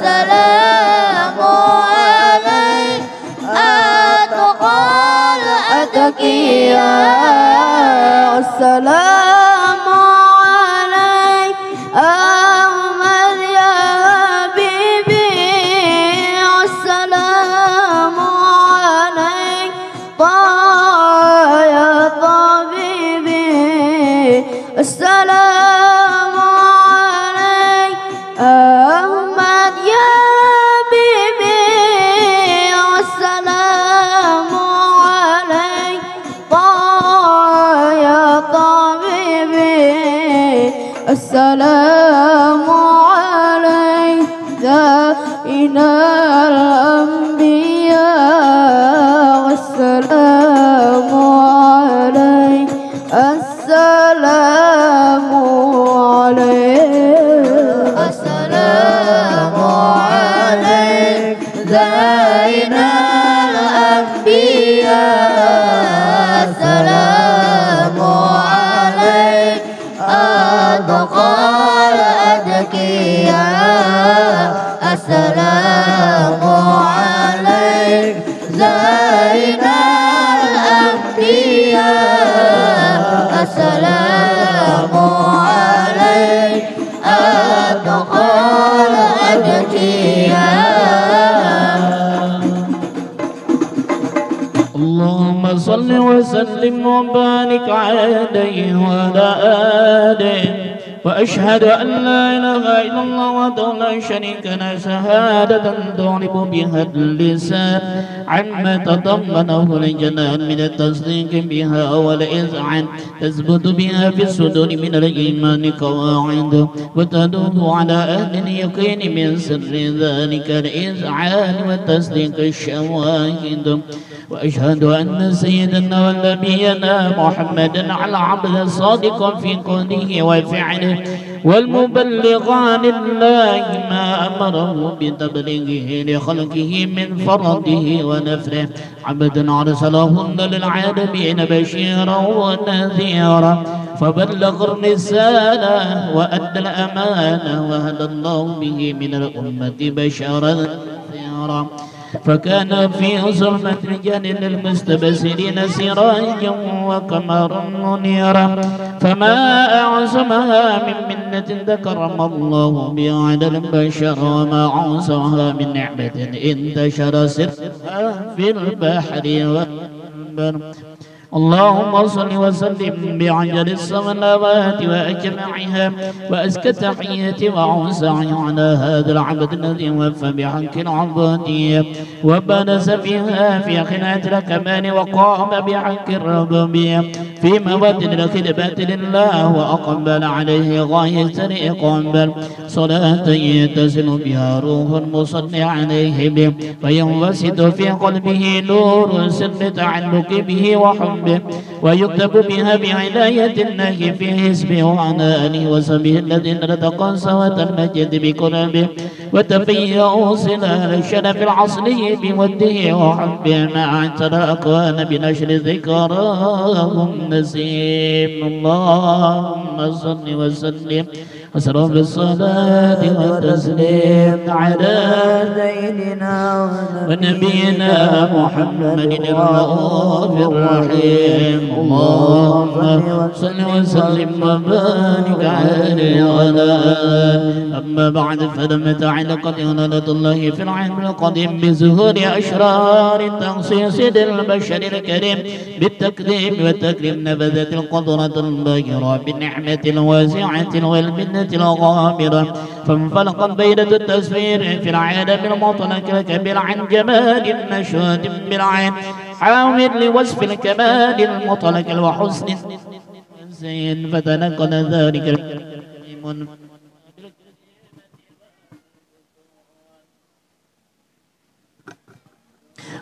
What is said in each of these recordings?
السلام عليك أتقى الأتقياء السلام عليك أحمد يا حبيبي السلام عليك طه يا طبيبي السلام عليك أحمد يا حبيبي السلام عليك طه يا طبيبي السلام عليك زين الأنبياء والسلام عليك السلام عليك السلام عليك زين الأنبياء السلام عليك أتقى الأتقياء السلام عليك زين الأنبياء السلام عليك أتقى الأتقياء. اللهم صل وسلم وبارك عليه وعلى آله وأشهد أن لا إله إلا الله وحده لا شريك له شهادة تعرب بها اللسان عما تضمنه الجنان من التصديق بها والإذعان تثبت بها في الصدور من الإيمان قواعد وتدل على أهل اليقين من سر ذلك الإذعان والتصديق الشواهد. وأشهد أن سيدنا ونبينا محمدا على عبد الصادق في قوله وفعله والمبلغ عن الله ما أمره بتبليغه لخلقه من فرضه ونفره عبدا أرسله للعالمين بشيرا ونذيرا فبلغ الرسالة وأدى الأمانة وهدى الله به من الأمة بشرا نذيرا فكان في ظلمة رجال للمستبصرين سراجا وقمرا منيرا فما أعظمها من منة تكرم الله بها على البشر وما أعظمها من نعمة انتشر سرها في البحر والبر. اللهم صل وسلم بعجل السماوات وأجمعها وأزكى تحية وأوسع على هذا العبد الذي وفى بحق العبودية وبرز فيها في خلعة الكمال وقام بحق الربوبية في مواد الخدمة لله وأقبل عليه غاية الإقبال صلاة يتصل بها روح المصلي عليه به وينبسط في قلبه نور سر تعلق به وحبه ويكتب بها بعناية الله في حزبه وعلى آله وصحبه الذين ارتقوا المجد بكرمه وتفيأوا صلال الشرف العصري بوده وحبه مع ترى أكوان بنشر ذكراهم نسيم. اللهم صل وسلم وسلم بالصلاة والتسليم على سيدنا ونبينا محمد الرؤوف الرحيم. اللهم صل وسلم وبارك عليه وعلى آله. أما بعد فلم تعلق إرادة الله في العلم القديم بظهور أشرار تخصيص البشر الكريم بالتكريم والتكريم نبذت القدرة الباهرة بالنعمة الواسعة والمنة الغامرة فانفلق بينة التصوير في العالم المطلق الكبير عن جمال مشهود بالعين حاول لوصف الكمال المطلق وحسن الزين فتنقل ذلك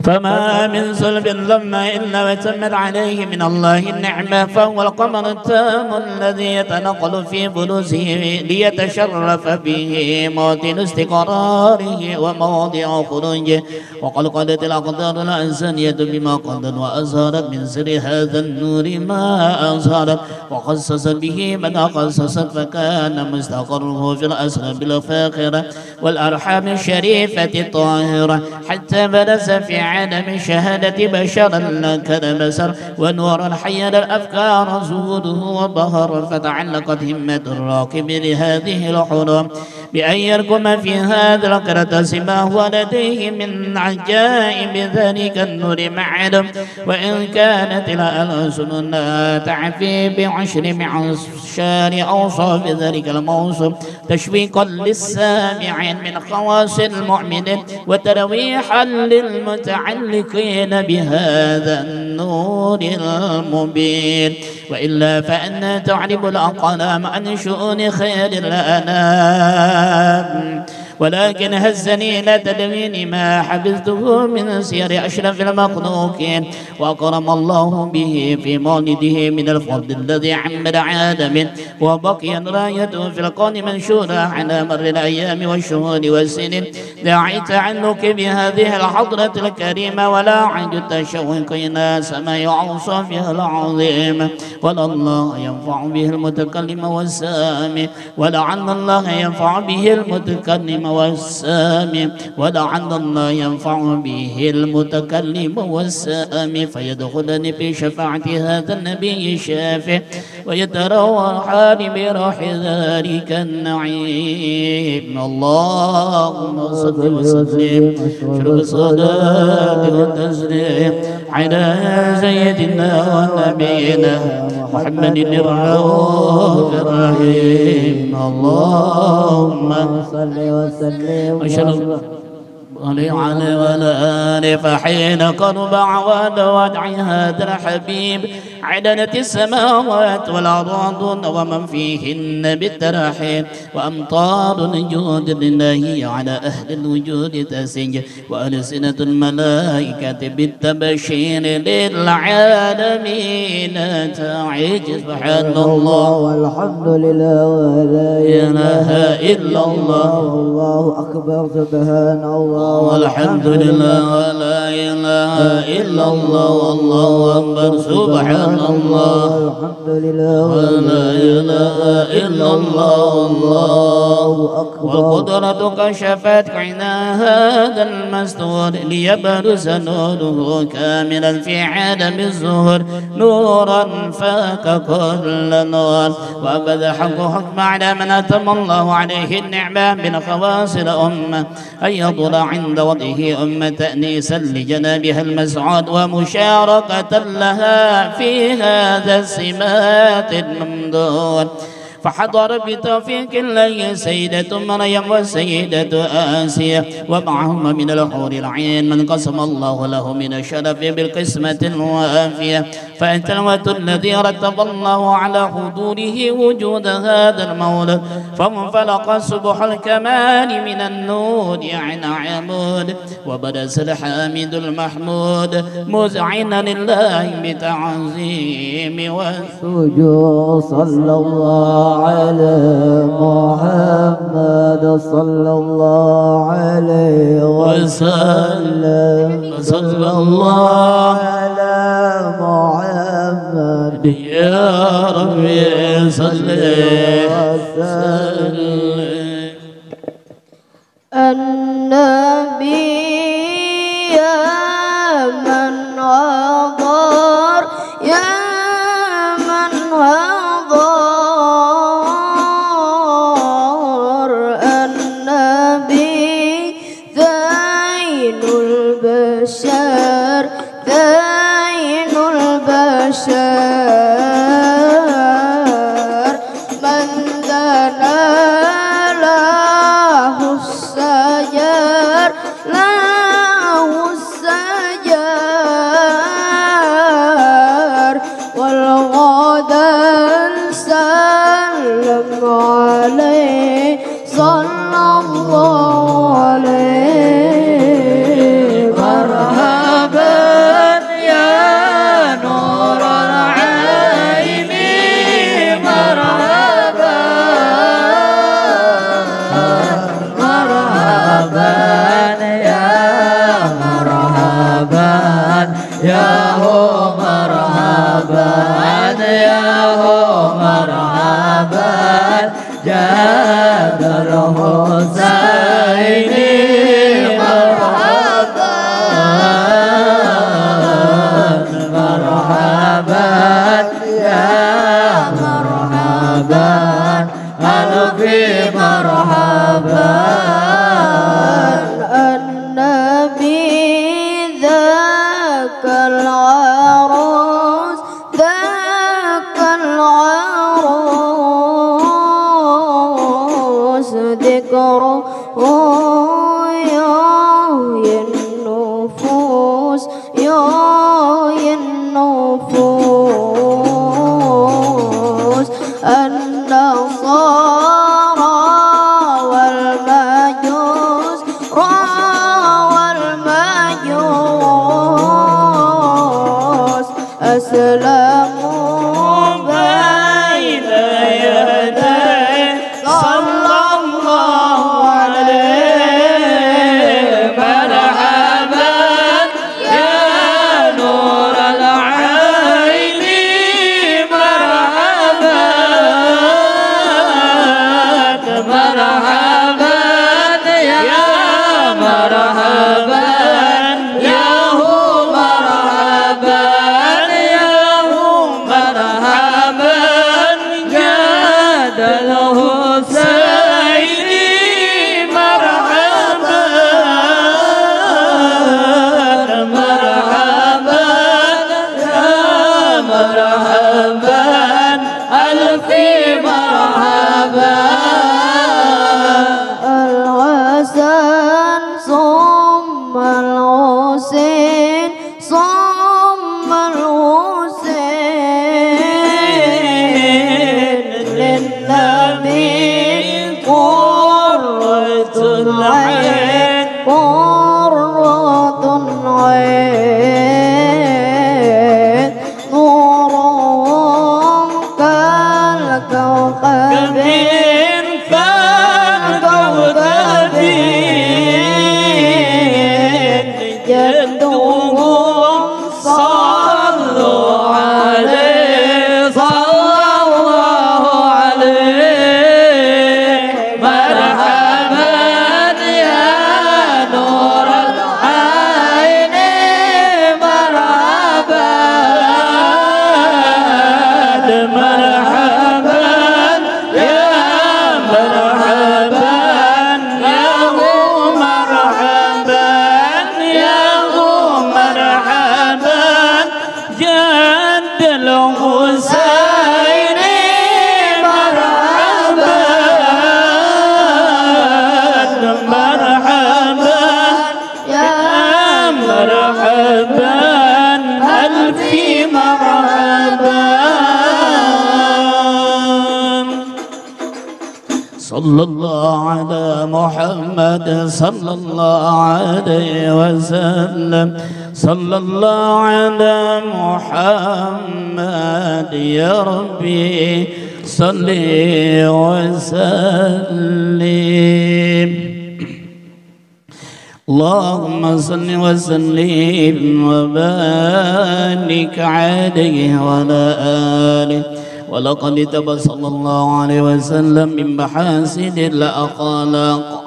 فما من صلب لما إلا وتمت عليه من الله النعمة فهو القمر التام الذي يتنقل في بلوزه ليتشرف به موطن استقراره ومواضع خروجه. وقد قالت الأقدار الإنسانية بما قدر وأظهرت من سر هذا النور ما أظهرت وخصص به من خصصت فكان مستقره في الأسرى بالفاخرة والأرحام الشريفة الطاهرة حتى برز في عالم شهادة بشرا لك البشر ونورا حيا الأفكار زهوده وظهر فتعلقت همة الراكب لهذه الحرم بأن يركم في هذا الكرتس ما هو لديه من عجائب ذلك النور معلم وإن كانت الألسن لا تعفي بعشر معشار أوصاف ذلك الموصوف تشويقا للسامعين من خواص المؤمنين وترويحا للمتعلقين بهذا النور المبين وإلا فأن تعرب الأقلام عن شؤون خير الأنام ولكن هزني إلى تدوين ما حفظته من سير أشرف المخلوقين وأكرم الله به في مولده من الفضل الذي عمر عالم وبقي رايته في الكون منشورا على مر الأيام والشهور والسنين داعي تعلق بهذه الحضرة الكريمة ولا عند التشوق إلى سماء أوصافها العظيمة ولا الله ينفع به المتكلم والسامع ولعل الله ينفع به المتكلم والسامع ولعل الله ينفع به المتكلم والسامع فيدخلني في شفاعة هذا النبي الشافع ويتروحان بروح ذلك النعيم اللهم صل وسلم شرب الصلاة والتسليم على سيدنا ونبينا محمد الرؤوف الرحيم اللهم صل وسلم عليه وعلى آله فحين قرب عواد وادع هذا الحبيب عدنت السماوات والأرض ومن فيهن بالتراحيم وأمطار الجود لله على أهل الوجود تسج وألسنة الملائكة بالتبشير للعالمين تعج سبحان الله والحمد لله ولا إله إلا الله والله أكبر سبحان الله والحمد لله ولا إله إلا الله والله أكبر سبحان الله الحمد لله ولا إله إلا الله والله أكبر والقدرة كشفت عنا هذا المستور ليبرز نوره كاملا في عالم الزهر نورا فاك كل نور وقد حق على من أتم الله عليه النعمة من خواص الأمة أن يطلع عند وضعه أمة تأنيسا لجنابها المسعود ومشاركة لها في هذا السمات الممدود فحضر بتوفيق الله سيدة مريم والسيدة آسيا ومعهما من الحور العين من قسم الله له من الشرف بالقسمة الوافية فأنت الوقت الذي رتب الله على حضوره وجود هذا المولد فانفلق صبح الكمال من النور عن عمود وبرز الحامد المحمود مذعنا لله بتعظيم والسجود صلى الله على محمد صلى الله عليه وسلم صلى الله على محمد يا ربي صل وسلم النبي يا من غدر يا من غدر النبي زين البشر زين البشر من دنا له السجر له السجر وأسلموا بين يديه صلى الله عليه مرحبا يا نور العين مرحبا مرحبا يا مرحبا يا هو مرحبا يا هو مرحبا جاد الحسين مرحبا مرحبا يا مرحبا ألف مرحبا الحسن ثم الحسين ثم الحسين للنبي قرة العين قرة العين نورهم كالكوكب جدهم صلوا عليه صلى الله عليه مرحبا يا نور العين مرحبا مرحبا يا مرحبا يا هو مرحبا يا هو مرحبا جد الحسين مرحبا مرحبا يا مرحبا ألف مرحبا صلى الله على محمد صلى الله عليه وسلم صلى الله على محمد يا ربي صل وسلم اللهم صل وسلم وبارك عليه وعلى آله ولقد تب صلى الله عليه وسلم من محاسن الأخلاق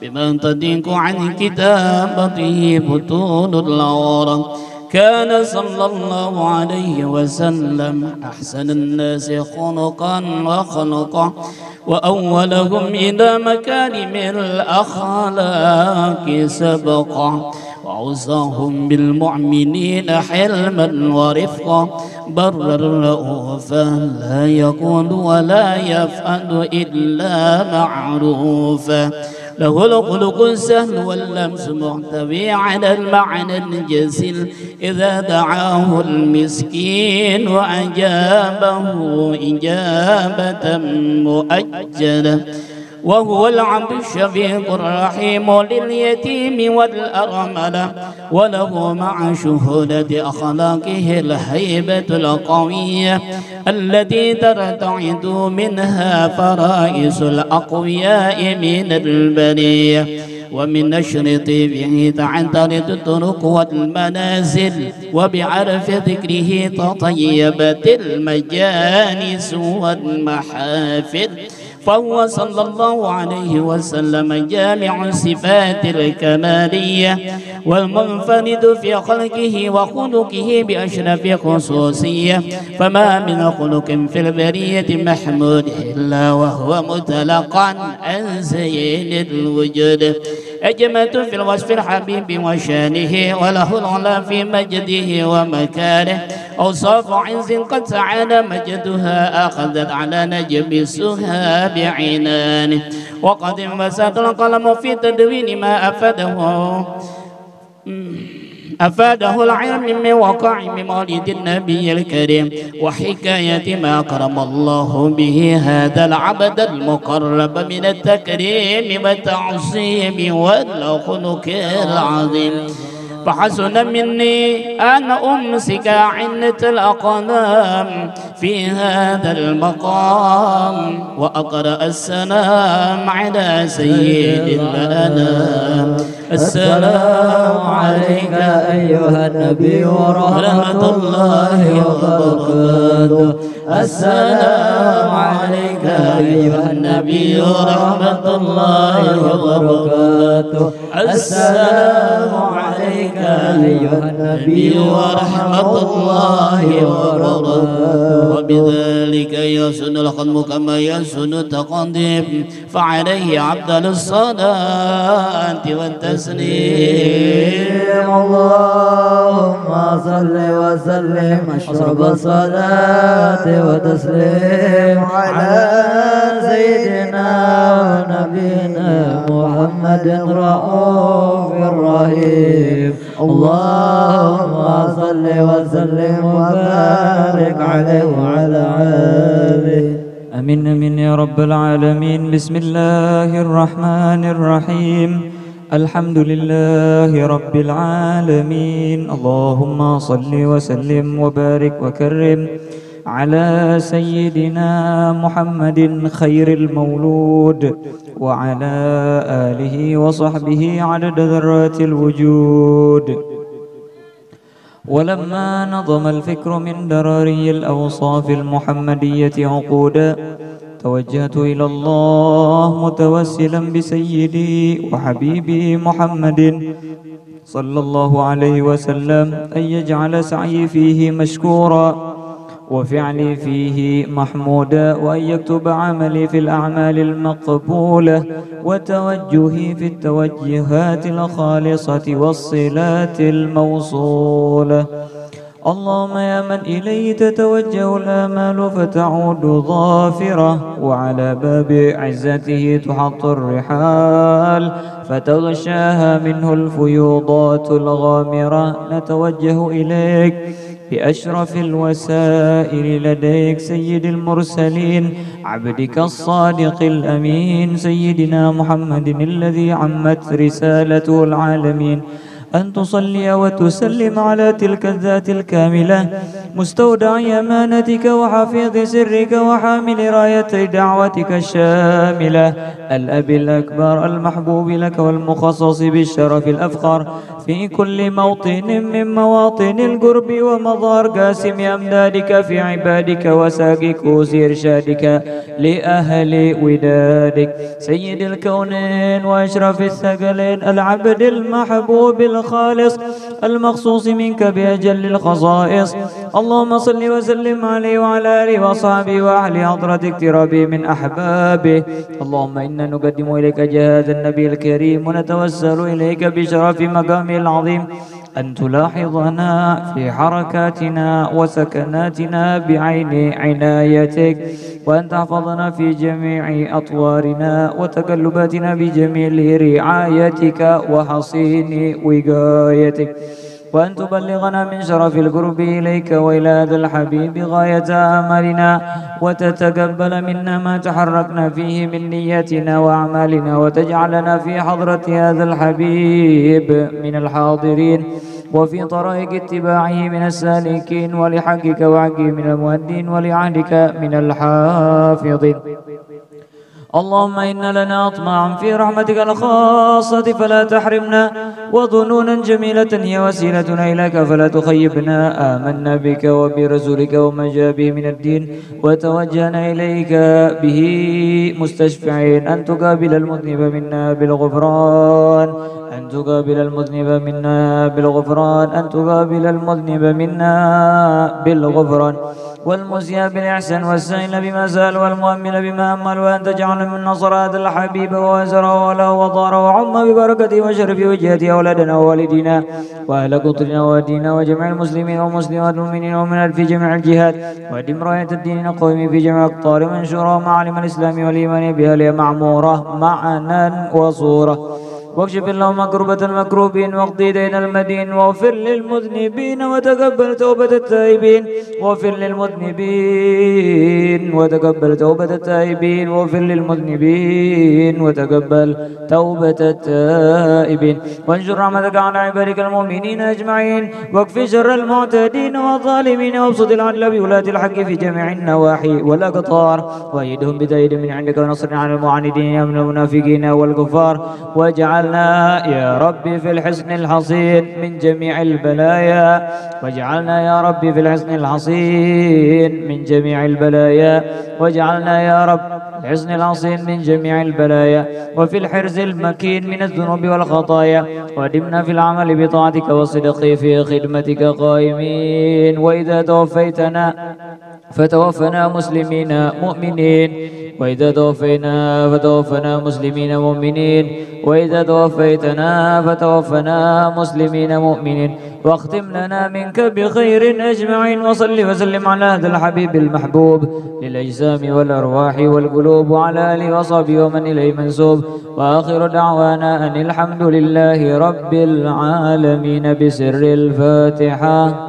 بما تضيق عن كتابته بطون العورة كان صلى الله عليه وسلم أحسن الناس خلقا وخلقا وأولهم إلى مكارم الأخلاق سبقا وأوصاهم بالمؤمنين حلما ورفقا برا رؤوفا لا يقول ولا يفعل إلا معروفا له الخلق السهل واللمس محتوي على المعنى الجسيل إذا دعاه المسكين وأجابه إجابة مؤجلة وهو العبد الشفيق الرحيم لليتيم والأرملة وله مع شهودة أخلاقه الهيبة القوية التي ترتعد منها فرائس الأقوياء من البرية ومن نشر طيبه تعترض الطرق والمنازل وبعرف ذكره تطيبت المجالس والمحافل فهو صلى الله عليه وسلم جامع الصفات الكمالية والمنفرد في خلقه وخلقه بأشرف خصوصية فما من خلق في البرية محمود إلا وهو متلقا عن سيد الوجود أجملت في الوصف الحبيب وشانه وله العلا في مجده ومكانه أوصاف عز قد سعد مجدها أخذت على نجم السها بعنانه وقد انبسط القلم في تدوين ما أفاده العلم من وقع مولد النبي الكريم وحكاية ما أكرم الله به هذا العبد المقرب من التكريم والتعظيم والخلق العظيم فحسن مني أن أمسك عنة الأقلام في هذا المقام وأقرأ السلام على سيد الأنام. السلام عليك أيها النبي ورحمة الله وبركاته. السلام عليك أيها النبي ورحمة الله وبركاته. السلام عليك أيها النبي ورحمة الله وبركاته. وبذلك يسن الختم كما يسن التقديم فعليه أفضل الصلاة والتسليم. اللهم صل وسلم أشرف الصلاة وتسليم على سيدنا ونبينا محمد رؤوف رحيم. اللهم صل وسلم وبارك عليه وعلى آله. آمين آمين يا رب العالمين. بسم الله الرحمن الرحيم. الحمد لله رب العالمين. اللهم صل وسلم وبارك وكرم على سيدنا محمد خير المولود وعلى آله وصحبه عدد ذرات الوجود. ولما نظم الفكر من دراري الأوصاف المحمدية عقودا توجهت إلى الله متوسلا بسيدي وحبيبي محمد صلى الله عليه وسلم أن يجعل سعي فيه مشكورا وفعلي فيه محمودا وأن يكتب عملي في الأعمال المقبولة وتوجهي في التوجهات الخالصة والصلات الموصولة. اللهم يا من إليه تتوجه الآمال فتعود ظافرة وعلى باب عزته تحط الرحال فتغشاها منه الفيوضات الغامرة، نتوجه إليك بأشرف الوسائل لديك سيد المرسلين عبدك الصادق الأمين سيدنا محمد الذي عمت رسالته العالمين، أن تصلي وتسلم على تلك الذات الكاملة مستودع أمانتك وحفيظ سرك وحامل راية دعوتك الشاملة الأب الأكبر المحبوب لك والمخصص بالشرف الأفخر في كل موطن من مواطن القرب ومظهر قاسم أمدادك في عبادك وساق كوس إرشادك لأهل ودادك سيد الكونين وأشرف الثقلين العبد المحبوب الخالص المخصوص منك بأجل الخصائص. اللهم صل وسلم عليه وعلى آله وصحبه وأهل حضرة اقترابه من أحبابه. اللهم إنا نقدم إليك جهاد النبي الكريم ونتوسل إليك بشرف مقامه العظيم أن تلاحظنا في حركاتنا وسكناتنا بعين عنايتك، وأن تحفظنا في جميع أطوارنا وتقلباتنا بجميل رعايتك وحصين وقايتك، وأن تبلغنا من شرف القرب إليك وإلى هذا الحبيب غاية آمالنا، وتتقبل منا ما تحركنا فيه من نياتنا وأعمالنا، وتجعلنا في حضرة هذا الحبيب من الحاضرين وفي طرائق اتباعه من السالكين، ولحقك وحقه من المؤدين ولعهدك من الحافظين. اللهم إن لنا أطماعا في رحمتك الخاصة فلا تحرمنا، وظنونا جميلة هي وسيلتنا إليك فلا تخيبنا. آمنا بك وبرسولك وما جاء به من الدين وتوجهنا إليك به مستشفعين أن تقابل المذنب منا بالغفران، أن تقابل المذنب منا بالغفران، أن تقابل المذنب منا بالغفران، والمسيء بالإحسان والسائل بما سأل والمؤمن بما أمل، وأن تجعل من نصر هذا الحبيب وأسره وله وضاره وعم ببركته وشرف وجهته أولادنا ووالدينا وأهل قطرنا ودينا وجميع المسلمين والمسلمات والمؤمنين ومن في جميع الجهات، وأدم راية الدين القويم في جميع أقطار منشورة ومعالم الإسلام والإيمان بها معمورة معنا وصورة. واكشف اللهم كربة المكروبين واقضي دين المدين واغفر للمذنبين وتقبل توبة التائبين واغفر للمذنبين وتقبل توبة التائبين واغفر للمذنبين وتقبل توبة التائبين وانشر رحمتك على عبادك المؤمنين أجمعين واكفي شر المعتدين والظالمين وابسط العدل بولاة الحق في جميع النواحي والأقطار وأيدهم بتأييد من عندك ونصر على المعاندين من المنافقين والكفار واجعلنا يا ربي في الحصن الحصين من جميع البلايا واجعلنا يا ربي في الحصن الحصين من جميع البلايا واجعلنا يا رب الحصن الحصين من جميع البلايا وفي الحرز المكين من الذنوب والخطايا وادمنا في العمل بطاعتك والصدق في خدمتك قائمين وإذا توفيتنا فتوفنا مسلمين مؤمنين وإذا توفينا فتوفنا مسلمين مؤمنين وإذا توفيتنا فتوفنا مسلمين مؤمنين واختم لنا منك بخير أجمعين وصل وسلم على هذا الحبيب المحبوب للأجسام والأرواح والقلوب وعلى آله وصحبه ومن إليه منسوب وآخر دعوانا أن الحمد لله رب العالمين بسر الفاتحة.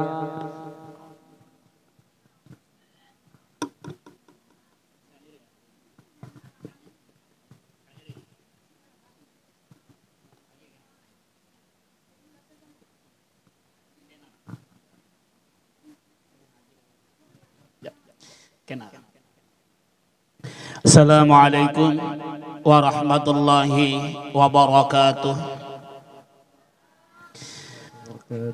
Assalamualaikum warahmatullahi wabarakatuh.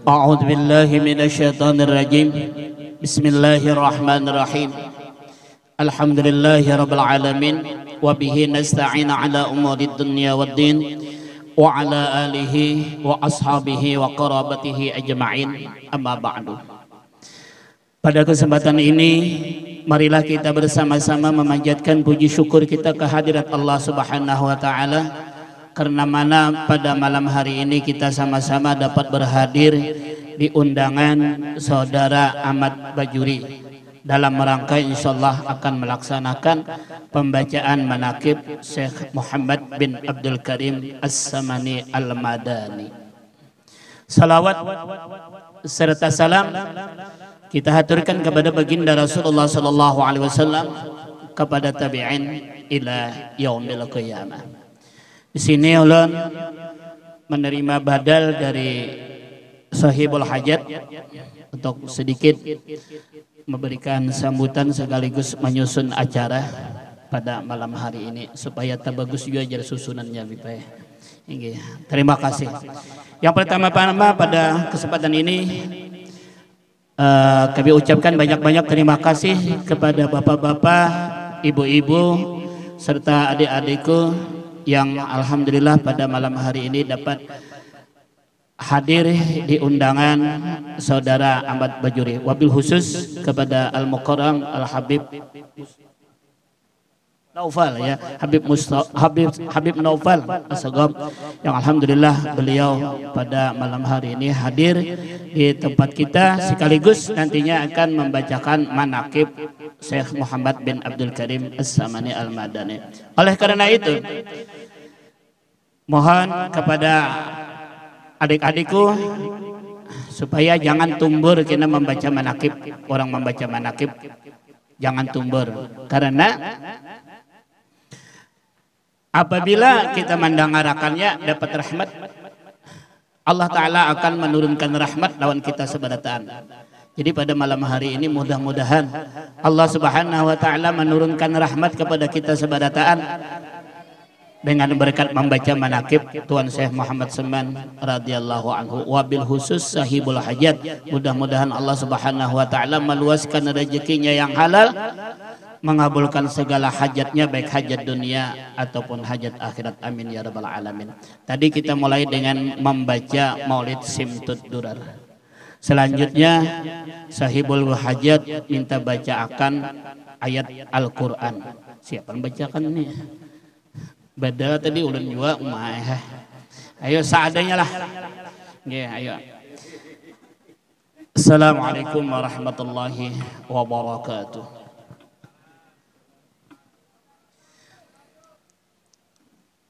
A'udzu billahi minasyaitonir rajim. Bismillahirrahmanirrahim. Alhamdulillahi rabbil alamin wa bihi nasta'inu ala umuri dunya waddin wa ala alihi wa ashabihi wa qarabatihi ajma'in. Amma ba'du. Pada kesempatan ini marilah kita bersama-sama memanjatkan puji syukur kita kehadirat Allah Subhanahu wa taala, karena mana pada malam hari ini kita sama-sama dapat berhadir di undangan saudara Ahmad Bajuri dalam rangka insyaallah akan melaksanakan pembacaan manaqib Syekh Muhammad bin Abdul Karim As-Samani Al-Madani. Salawat serta salam kita haturkan kepada baginda Rasulullah sallallahu alaihi wasallam, kepada tabi'in ila yaumil qiyamah. Di sini ulun menerima badal dari sahibul hajat untuk sedikit memberikan sambutan sekaligus menyusun acara pada malam hari ini supaya bagus juga jadi susunannya Bapak. Terima kasih. Yang pertama-tama pada kesempatan ini kami ucapkan banyak-banyak terima kasih kepada bapak-bapak, ibu-ibu, serta adik-adikku yang alhamdulillah pada malam hari ini dapat hadir di undangan saudara Ahmad Bajuri. Wabil khusus kepada Al-Mukarram Al-Habib Naufal ya, Habib Naufal Asagab, yang alhamdulillah beliau pada malam hari ini hadir di tempat kita sekaligus nantinya akan membacakan manaqib Syekh Muhammad bin Abdul Karim As-Samani Al-Madani. Oleh karena itu mohon kepada adik-adikku supaya jangan tumbur kita membaca manaqib, orang membaca manaqib jangan tumbur, karena apabila kita mendengarkannya dapat rahmat, Allah Ta'ala akan menurunkan rahmat lawan kita sebarataan. Jadi pada malam hari ini mudah-mudahan Allah Subhanahu wa Ta'ala menurunkan rahmat kepada kita sebarataan dengan berkat membaca manaqib Tuan Syekh Muhammad Seman radhiyallahu anhu. Wabil khusus sahibul hajat, mudah-mudahan Allah Subhanahu wa Ta'ala meluaskan rezekinya yang halal, mengabulkan segala hajatnya, baik hajat dunia ataupun hajat akhirat, amin ya rabbal alamin. Tadi kita mulai dengan membaca Maulid Simtud Durar. Selanjutnya sahibul hajat minta bacakan ayat Al-Quran. Siapa yang bacakan ini? Badal tadi ulun juga ayo seadanya lah. Ayo. Assalamualaikum warahmatullahi wabarakatuh.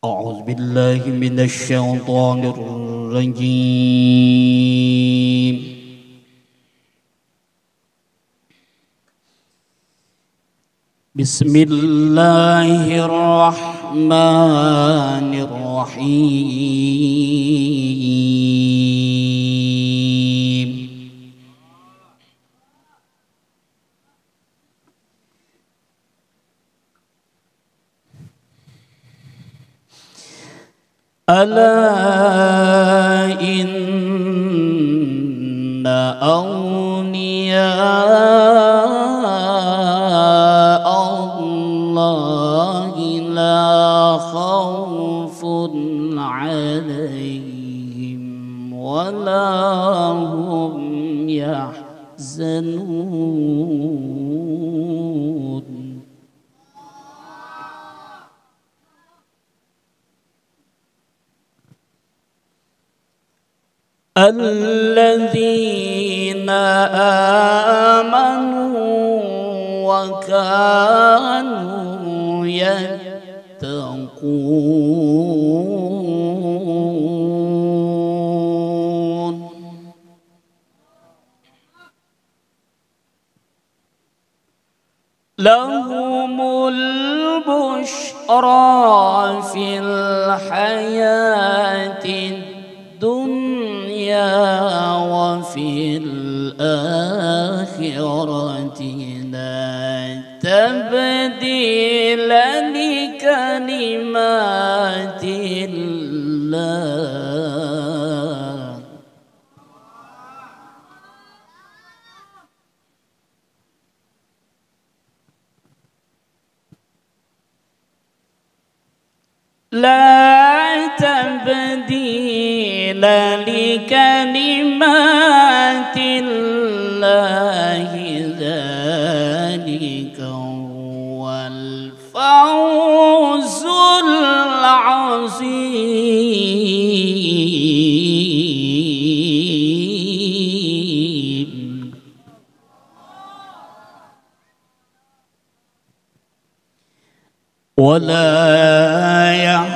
أعوذ بالله من الشيطان الرجيم بسم الله الرحمن الرحيم ألا إن أولياء الله لا خوف عليهم ولا هم يحزنون الذين آمنوا وكانوا يتقون لهم البشرى في الحياة الدنيا وفي الآخرة لا تبديل لكلمات الله لا تبديل لكلمات الله ذلك هو الفوز العظيم ولا يحزنك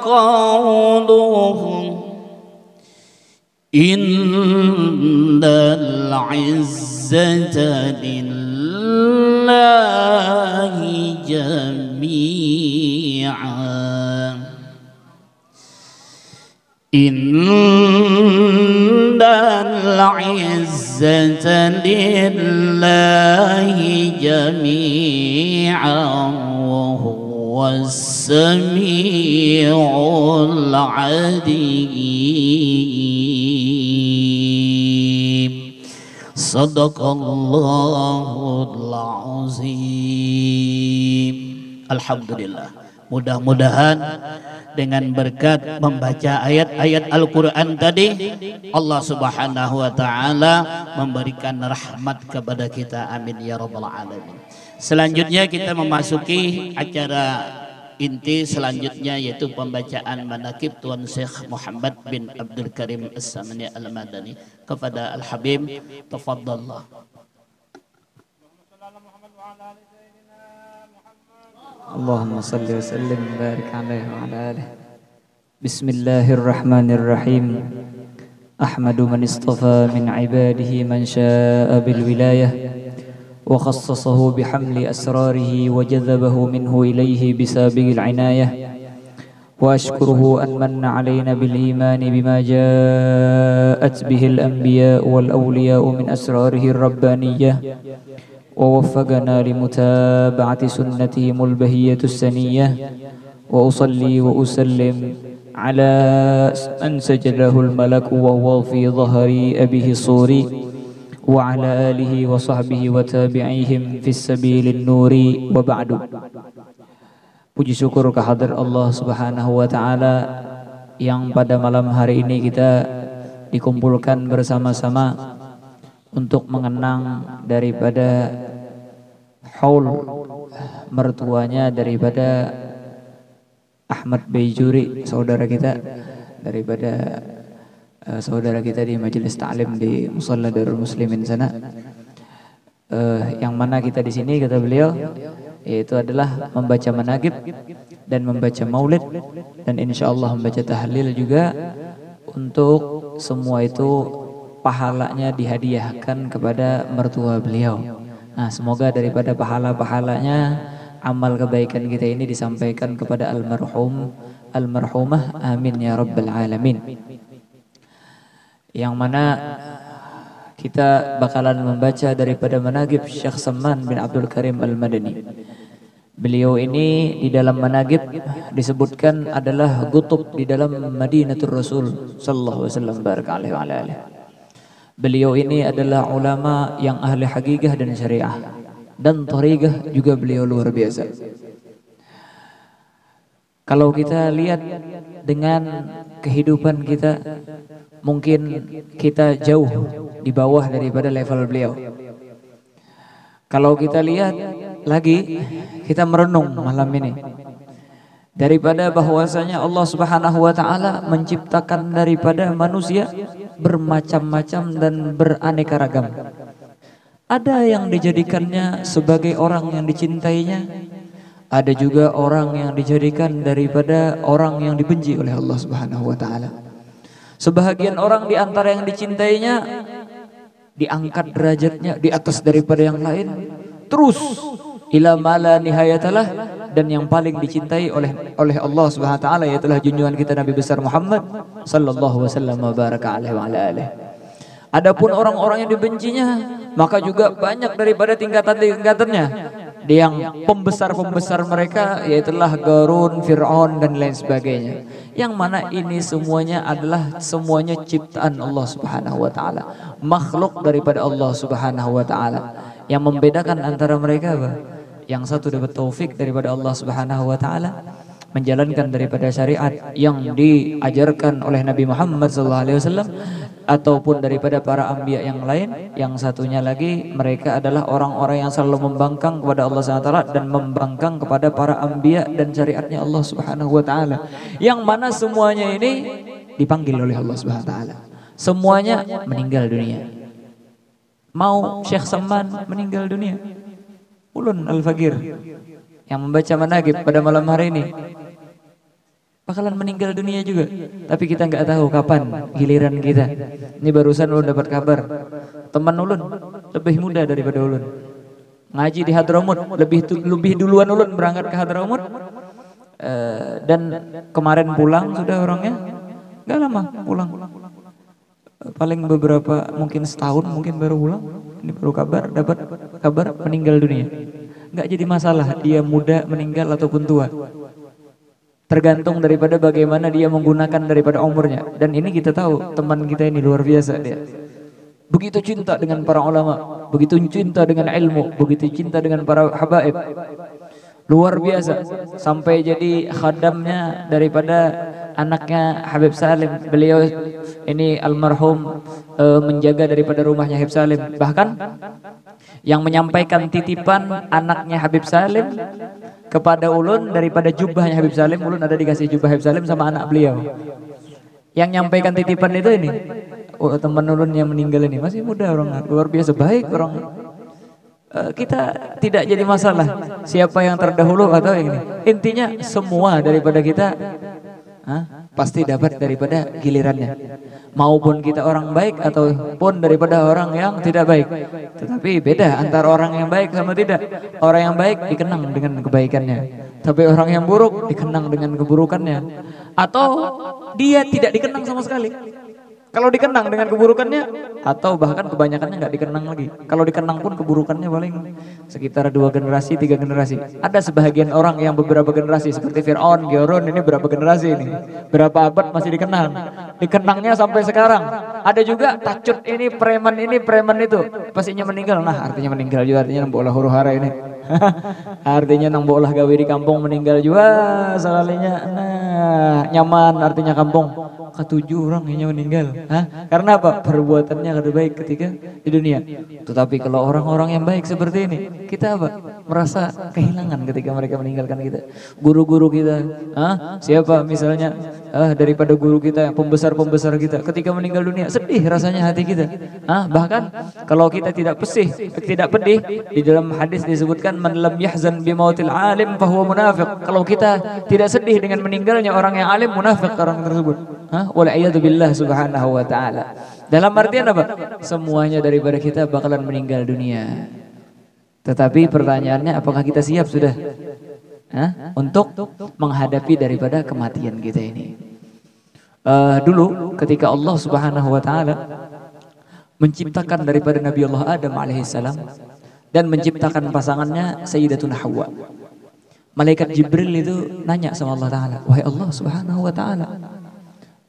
قولهم إن العزة لله جميعا إن العزة لله جميعا وهو السميع العليم صدق الله العظيم. Alhamdulillah. Mudah-mudahan dengan berkat membaca ayat-ayat Al-Quran tadi, Allah Subhanahu wa Ta'ala memberikan rahmat kepada kita. Amin ya Rabbal Alamin. Selanjutnya kita memasuki acara inti selanjutnya, yaitu pembacaan manaqib Tuan Syekh Muhammad bin Abdul Karim As-Samani Al-Madani. Kepada Al-Habib, tafadhallah. اللهم صل وسلم وبارك عليه وعلى آله. بسم الله الرحمن الرحيم. أحمد من اصطفى من عباده من شاء بالولاية وخصصه بحمل أسراره وجذبه منه إليه بسابق العناية، وأشكره أن من علينا بالإيمان بما جاءت به الأنبياء والأولياء من أسراره الربانية، ووفقنا لمتابعة سنتهم البهية السنية. وأصلي وأسلم على من سجده الملك وهو في ظهر أبيه الصوري، وعلى آله وصحبه وتابعيهم في السبيل النور، وبعد. Puji syukur kehadirat Allah Subhanahu wa Ta'ala yang pada malam hari ini kita dikumpulkan bersama-sama untuk mengenang daripada haul mertuanya daripada Ahmad Baijuri, saudara kita, daripada saudara kita di majelis ta'lim di Musalla Darul Muslimin sana, yang mana kita di sini, kata beliau, yaitu adalah membaca manaqib dan membaca maulid, dan insya Allah membaca tahlil juga. Untuk semua itu pahalanya dihadiahkan kepada mertua beliau. Nah, semoga daripada pahala-pahalanya amal kebaikan kita ini disampaikan kepada almarhum, almarhumah, amin ya rabbal alamin. Yang mana kita bakalan membaca daripada manaqib Syekh Samman bin Abdul Karim Al-Madani. Beliau ini di dalam manaqib disebutkan adalah gutub di dalam Madinatul Rasul sallallahu alaihi wasallam barakallahu alaihi. Beliau ini adalah ulama yang ahli hakikah dan syariah, dan thariqah juga beliau luar biasa. Kalau kita lihat dengan kehidupan kita, mungkin kita jauh di bawah daripada level beliau. Kalau kita lihat lagi, kita merenung malam ini daripada bahwasanya Allah Subhanahu wa taala menciptakan daripada manusia bermacam-macam dan beraneka ragam. Ada yang dijadikannya sebagai orang yang dicintainya, ada juga orang yang dijadikan daripada orang yang dibenci oleh Allah Subhanahu wa taala. Sebahagian orang di antara yang dicintainya diangkat derajatnya di atas daripada yang lain, terus ila mala nihayatalah, dan yang paling dicintai oleh Allah Subhanahu wa taala yaitulah junjungan kita Nabi besar Muhammad sallallahu wasallam wa baraka alaihi wa ala alihi. Adapun orang-orang yang dibencinya, maka juga banyak daripada tingkatan-tingkatannya. Yang pembesar-pembesar mereka yaitulah Qarun, Fir'aun dan lain sebagainya. Yang mana ini semuanya adalah semuanya ciptaan Allah Subhanahu wa taala, makhluk daripada Allah Subhanahu wa taala. Yang membedakan antara mereka apa? Yang satu dapat taufik daripada Allah Subhanahu wa taala, menjalankan daripada syariat yang diajarkan oleh Nabi Muhammad SAW ataupun daripada para anbiya yang lain. Yang satunya lagi, mereka adalah orang-orang yang selalu membangkang kepada Allah SWT dan membangkang kepada para anbiya dan syariatnya Allah Subhanahu wa taala, yang mana semuanya ini dipanggil oleh Allah Subhanahu wa taala. Semuanya meninggal dunia. Mau Syekh Samman meninggal dunia, Ulun Al-Faqir yang membaca manaqib pada malam hari ini bakalan meninggal dunia juga, tapi kita nggak tahu kapan giliran kita. Ini barusan ulun dapat kabar, teman ulun lebih muda daripada ulun, ngaji di Hadramut, lebih duluan ulun berangkat ke Hadramut, dan kemarin pulang sudah orangnya, nggak lama pulang, paling beberapa mungkin setahun mungkin baru pulang. Ini baru dapat kabar meninggal dunia. Nggak jadi masalah dia muda meninggal ataupun tua, tergantung daripada bagaimana dia menggunakan daripada umurnya. Dan ini kita tahu teman kita ini luar biasa, dia begitu cinta dengan para ulama, begitu cinta dengan ilmu, begitu cinta dengan para habaib, luar biasa, sampai jadi khadamnya daripada anaknya Habib Salim. Beliau ini almarhum menjaga daripada rumahnya Habib Salim, bahkan yang menyampaikan titipan anaknya Habib Salim kepada ulun daripada jubahnya Habib Salim. Ulun ada dikasih jubah Habib Salim sama anak beliau. Yang nyampaikan titipan itu ini, teman ulun yang meninggal ini masih muda, orang luar biasa baik orang. Kita tidak jadi masalah siapa yang terdahulu atau yang ini. Intinya semua daripada kita pasti dapat daripada gilirannya, maupun kita orang baik ataupun daripada orang yang tidak baik. Tetapi beda antara orang yang baik sama tidak. Orang yang baik dikenang dengan kebaikannya, tapi orang yang buruk dikenang dengan keburukannya, atau dia tidak dikenang sama sekali. Kalau dikenang dengan keburukannya, atau bahkan kebanyakannya nggak dikenang lagi. Kalau dikenang pun keburukannya paling sekitar 2 generasi, 3 generasi. Ada sebahagian orang yang beberapa generasi seperti Fir'aun, Qarun, ini berapa generasi ini? Berapa abad masih dikenang? Dikenangnya sampai sekarang. Ada juga tacut ini preman itu. Pastinya meninggal. Nah, artinya meninggal juga, artinya bola huru hara ini. Artinya nang bola gawe di kampung meninggal juga salahnya. Nah, nyaman artinya kampung. Ketujuh orang yang meninggal. Karena apa? Perbuatannya kada baik ketika di dunia. Tetapi kalau orang-orang yang baik seperti ini, kita apa? merasa kehilangan ketika mereka meninggalkan kita. Guru-guru kita, siapa misalnya daripada guru kita, pembesar-pembesar kita, ketika meninggal dunia sedih rasanya hati kita. Bahkan kalau kita tidak pedih, di dalam hadis disebutkan man lam yahzan bi mautil alim fahuwa munafiq. Kalau kita tidak sedih dengan meninggalnya orang yang alim, munafik orang tersebut. Wal a'yadu billah subhanahu wa ta'ala. Dalam artian apa? Semuanya daripada kita bakalan meninggal dunia. Tetapi pertanyaannya, apakah kita siap sudah untuk menghadapi daripada kematian kita ini? Dulu ketika Allah Subhanahu wa taala menciptakan daripada Nabi Allah Adam alaihissalam dan menciptakan pasangannya Sayyidatuna Hawa, malaikat Jibril itu nanya sama Allah Ta'ala, wahai Allah Subhanahu wa ta'ala,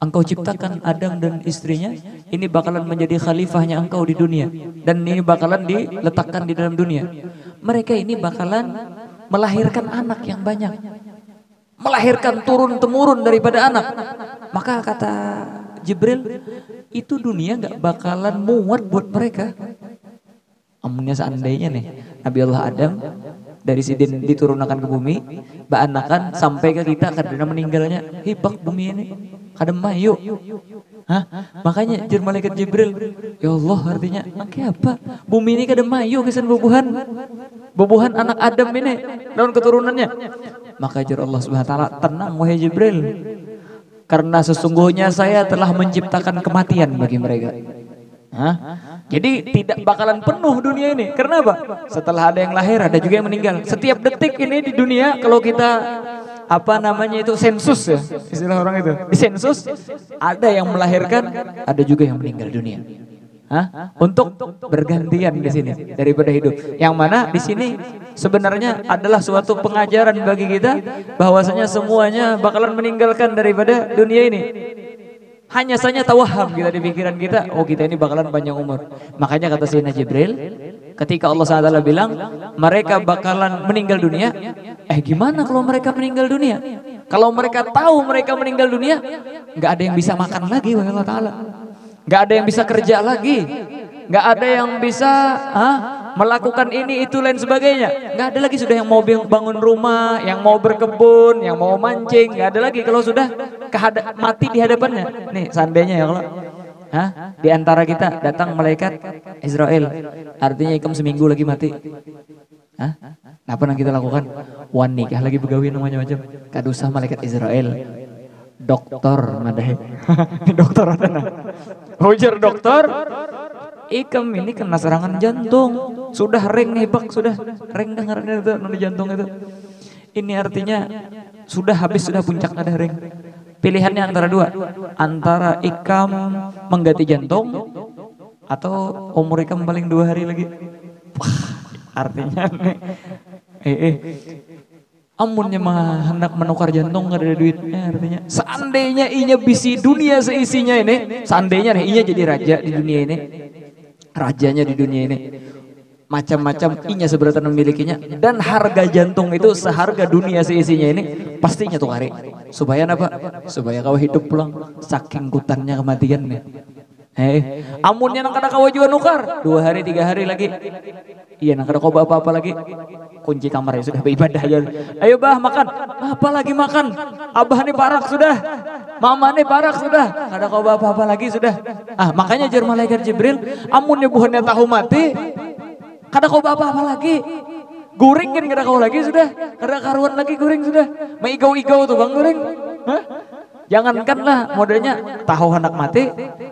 Engkau ciptakan Adam dan istrinya, ini bakalan menjadi khalifahnya Engkau di dunia, dan ini bakalan diletakkan di dalam dunia. Mereka ini bakalan melahirkan anak yang banyak, melahirkan turun-temurun daripada anak. Maka kata Jibril, itu dunia gak bakalan muat buat mereka. Amunnya seandainya nih Nabi Allah Adam dari sidin diturunkan ke bumi, baanakan sampai ke kita karena meninggalnya hibak bumi ini kadang mayu. Makanya jir malaikat Jibril, ya Allah, artinya makanya apa? Bumi ini kadang mayu kesan bubuhan anak Adam ini daun keturunannya. Maka jir Allah Subhanahu wa taala, tenang wahai Jibril, karena sesungguhnya saya telah menciptakan kematian bagi mereka. Jadi tidak bakalan penuh dunia ini. Karena apa? Setelah ada yang lahir, ada juga yang meninggal. Setiap detik ini di dunia, kalau kita sensus ya, istilah orang itu. Di sensus ada yang melahirkan, ada juga yang meninggal dunia. Untuk bergantian di sini daripada hidup. Yang mana di sini sebenarnya adalah suatu pengajaran bagi kita bahwasanya semuanya bakalan meninggalkan daripada dunia ini. Hanya saja tawaham kita di pikiran kita, oh kita ini bakalan panjang umur. Makanya kata Sayyidina Jibril, ketika Allah SWT bilang mereka bakalan meninggal dunia, gimana kalau mereka meninggal dunia? Kalau mereka tahu mereka meninggal dunia, nggak ada yang bisa makan lagi, wahai Allah Ta'ala. Nggak ada yang bisa kerja lagi, nggak ada yang bisa melakukan ini itu lain sebagainya. Nggak ada lagi sudah yang mau bangun rumah, yang mau berkebun, yang mau mancing, nggak ada lagi kalau sudah mati di hadapannya. Nih seandainya ya kalau di antara kita datang malaikat Israel, artinya ikam seminggu lagi mati. Apa yang kita lakukan? Wan nikah lagi begawi namanya macam. Kadusah malaikat Israel. Dokter madai. Dokter ada nah. Hujar dokter, ikam ini kena serangan jantung. Sudah ring nih bak, sudah ring dengarnya itu di jantung itu. Ini artinya sudah habis, sudah puncak ada ring. Pilihannya antara dua, antara ikam mengganti jantung atau umur ikam paling 2 hari lagi. Wah, artinya nih, amunnya hendak menukar jantung gak ada duitnya, artinya seandainya inya bisi dunia seisinya ini, seandainya nih inya jadi raja di dunia ini, rajanya di dunia ini, macam-macam inya seberatan memilikinya, dan harga jantung itu seharga dunia seisinya ini, pastinya tuh hari supaya apa? Supaya kau hidup pulang, saking kutannya kematian nih. Amunnya nang kada kau juga nukar 2 hari 3 hari lagi, iya nang kada kau apa-apa lagi, kunci kamar ya sudah beribadah aja. Ayo bah makan, apa lagi makan? Abah nih parak sudah, mama nih parak sudah, kada kau apa-apa lagi sudah. Makanya jar malaikat Jibril, amunnya buhannya tahu mati, kada kau apa-apa lagi. Guring kan kada kau lagi sudah, kada karuan lagi guring sudah. Maigau-igau tuh bang guring. Jangankanlah modelnya tahu hendak mati,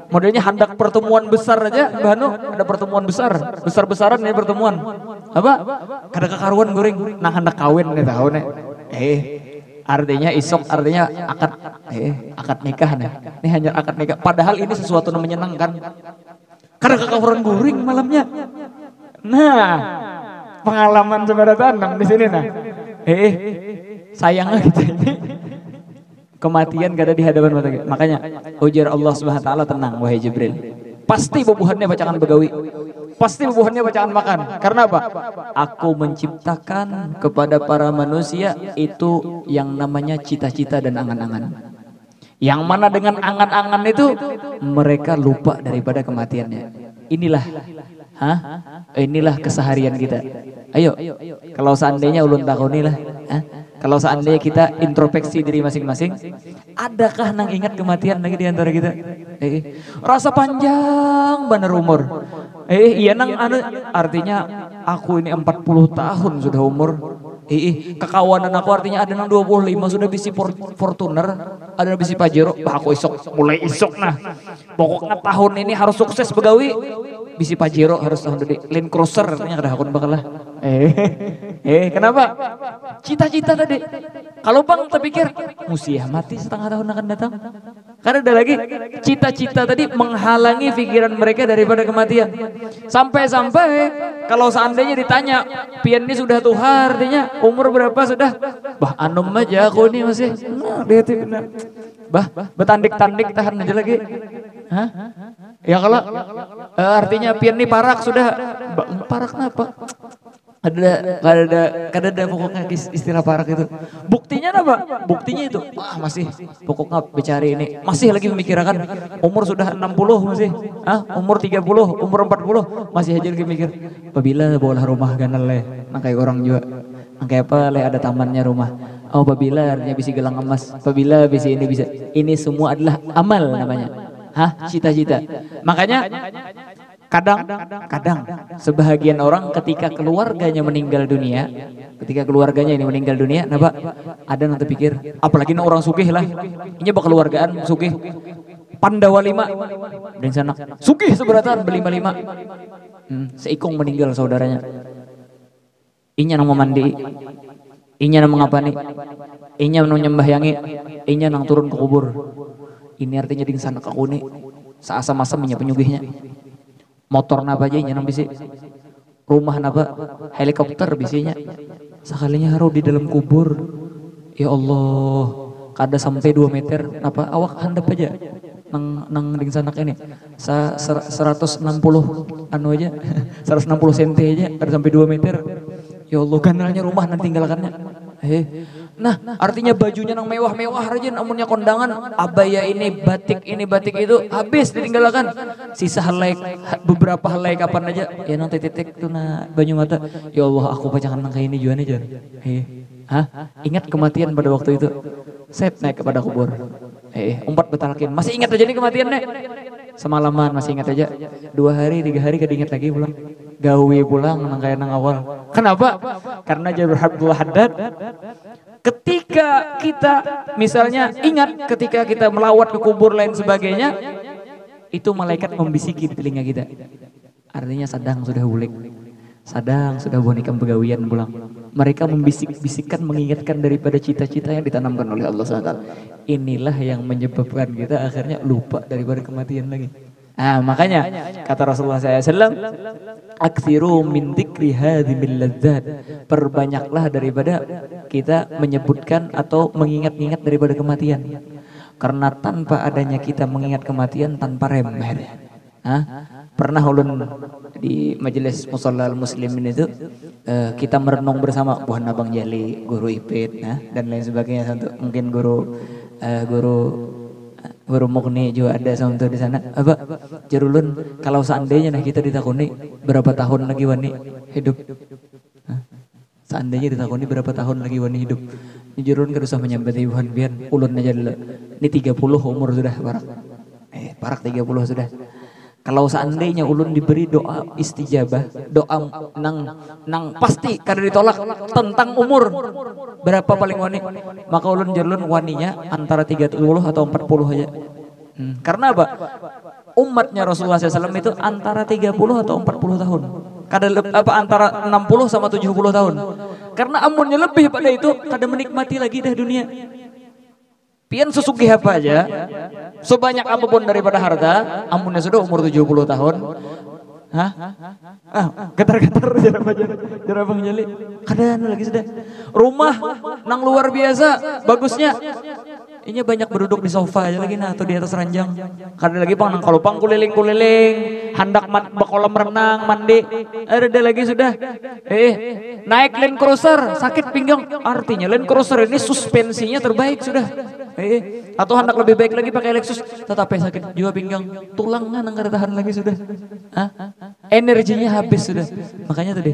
modelnya hendak pertemuan besar aja, Banu ada pertemuan besar-besaran nih pertemuan. Apa? Kada kekaruan guring, nah hendak kawin nih tahu nih. Artinya isok, artinya akad nikah nih. Ini hanya akad nikah. Padahal ini sesuatu yang menyenangkan. Kada kekaruan guring malamnya. Nah, pengalaman saudara tanam di sini nah. Sayangnya kita ini kematian gak ada di hadapan mata kita. Makanya ujar Allah Subhanahu wa taala, tenang wahai Jibril. Pasti bubuhannya bacakan begawi. Pasti bubuhannya bacaan makan. Karena apa? Aku menciptakan kepada para manusia itu yang namanya cita-cita dan angan-angan. Yang mana dengan angan-angan itu mereka lupa daripada kematiannya. Inilah keseharian kita. Ayo, kalau seandainya ulun takoni lah, kalau seandainya kita introspeksi diri masing-masing, adakah nang ingat kematian lagi di antara kita? Rasa panjang bener umur. Iya nang artinya aku ini 40 tahun sudah umur. Kekawanan aku artinya ada nang 25 sudah bisi Fortuner, ada bisi Pajero. Aku mulai isok nah. Pokoknya tahun ini harus sukses begawi. Bisi Pajero harus tahun ini Land Cruiser artinya kada hakun bakal lah. Kenapa? Cita-cita tadi. Kalau Bang terpikir musia mati setengah tahun akan datang. Karena ada lagi cita-cita tadi menghalangi pikiran mereka daripada kematian. Sampai-sampai kalau seandainya ditanya, pian ini sudah tuha artinya umur berapa sudah? Bah anum aja aku ini masih. Nah, lihat benar. Bah betandik-tandik tahan aja lagi. Hah? Ya kalau artinya pian ini parak sudah. Parak kenapa? Ada pokoknya istilah parak itu. Buktinya apa? Buktinya itu. Wah masih pokoknya bicara ini. Masih lagi memikirkan umur sudah 60 masih. Umur 30, umur 40 masih aja lagi mikir. Apabila bola rumah ganal leh. Nang kayak orang juga. Nang kayak apa leh ada tamannya rumah. Oh apabila artinya bisa gelang emas. Apabila bisa ini bisa. Ini semua adalah amal namanya. Cita-cita. Makanya kadang sebahagian orang ketika keluarganya meninggal dunia, kenapa? Ada yang terpikir, apalagi orang sugih lah, ini keluargaan sugih, Pandawa 5 dan sana sugih seberatan berlima-lima, seikung meninggal saudaranya, inya nang memandi, inya nang mengapani, inya nang nyembahyangi, inya nang turun ke kubur. Ini artinya ding sana kakune, saasa-masa minyak penyugihnya. Motor napa aja nang bisi, rumah napa, helikopter bisinya, sekalinya haru di dalam kubur, ya Allah, kada sampai 2 meter, napa awak handap aja, nang ding sanak ini, 160 anu aja, 160 cm aja, kada sampai 2 meter, ya Allah, ganalnya rumah nanti tinggalkannya. Nah artinya bajunya nang mewah-mewah aja namunnya kondangan abaya ini batik itu habis ditinggalkan sisa helai beberapa helai kapan aja ya nang titik tuh na banyu mata ya Allah aku pacakan nang kayak ini juan aja ingat kematian pada waktu itu set naik kepada kubur umpat betalkin masih ingat aja nih kematian nek semalaman masih ingat aja 2 hari 3 hari kada ingat lagi pulang gawe pulang nang kayak nang awal kenapa karena Jabir Abdullah Haddad ketika kita misalnya ingat ketika kita melawat ke kubur lain sebagainya itu malaikat membisiki di telinga kita artinya sadang sudah bulik sadang sudah bonikam begawian pulang mereka membisik-bisikkan mengingatkan daripada cita-cita yang ditanamkan oleh Allah SWT inilah yang menyebabkan kita akhirnya lupa daripada kematian lagi. Makanya kata Rasulullah SAW, aktsiru min dzikri hadhimil ladzat. Perbanyaklah daripada kita menyebutkan atau mengingat-ingat daripada kematian. Karena tanpa adanya kita mengingat kematian tanpa rem. Pernah ulun di majelis Musalla Muslimin itu kita merenung bersama Buhan Abang Jali, guru Ipit dan lain sebagainya untuk mungkin guru Mukni juga ada sama di sana. Apa? Jarulun kalau seandainya kita ditakuni berapa tahun lagi wani hidup? Seandainya ditakuni berapa tahun lagi wani hidup? Jarulun kada usah menyambati Tuhan biar ulun aja dulu. Ini 30 umur sudah parak. Parak 30 sudah. Kalau seandainya ulun diberi doa istijabah, doa nang pasti kada ditolak tentang umur berapa paling wani, maka ulun jarulun waninya antara 30 atau 40 aja. Karena apa? Umatnya Rasulullah SAW itu antara 30 atau 40 tahun. Kada antara 60 sama 70 tahun. Karena amunnya lebih pada itu kada menikmati lagi dah dunia. Pian sesugih apa aja, sebanyak apapun daripada harta, amunnya sudah umur 70 tahun. Getar-getar jarah Bang Jali. Kadang lagi sudah. Rumah nang luar biasa, bagusnya. Ini banyak berduduk di sofa aja lagi atau di atas ranjang. Kadang lagi pang nang kalupang kuliling-kuliling, handak kolam renang, mandi. Ada lagi sudah. Naik Land Cruiser, sakit pinggang. Artinya Land Cruiser ini suspensinya terbaik sudah. Atau hendak lebih baik lagi pakai Lexus, tetapi sakit juga pinggang, tulangnya nang kada tahan lagi sudah. Energinya habis sudah. Makanya tadi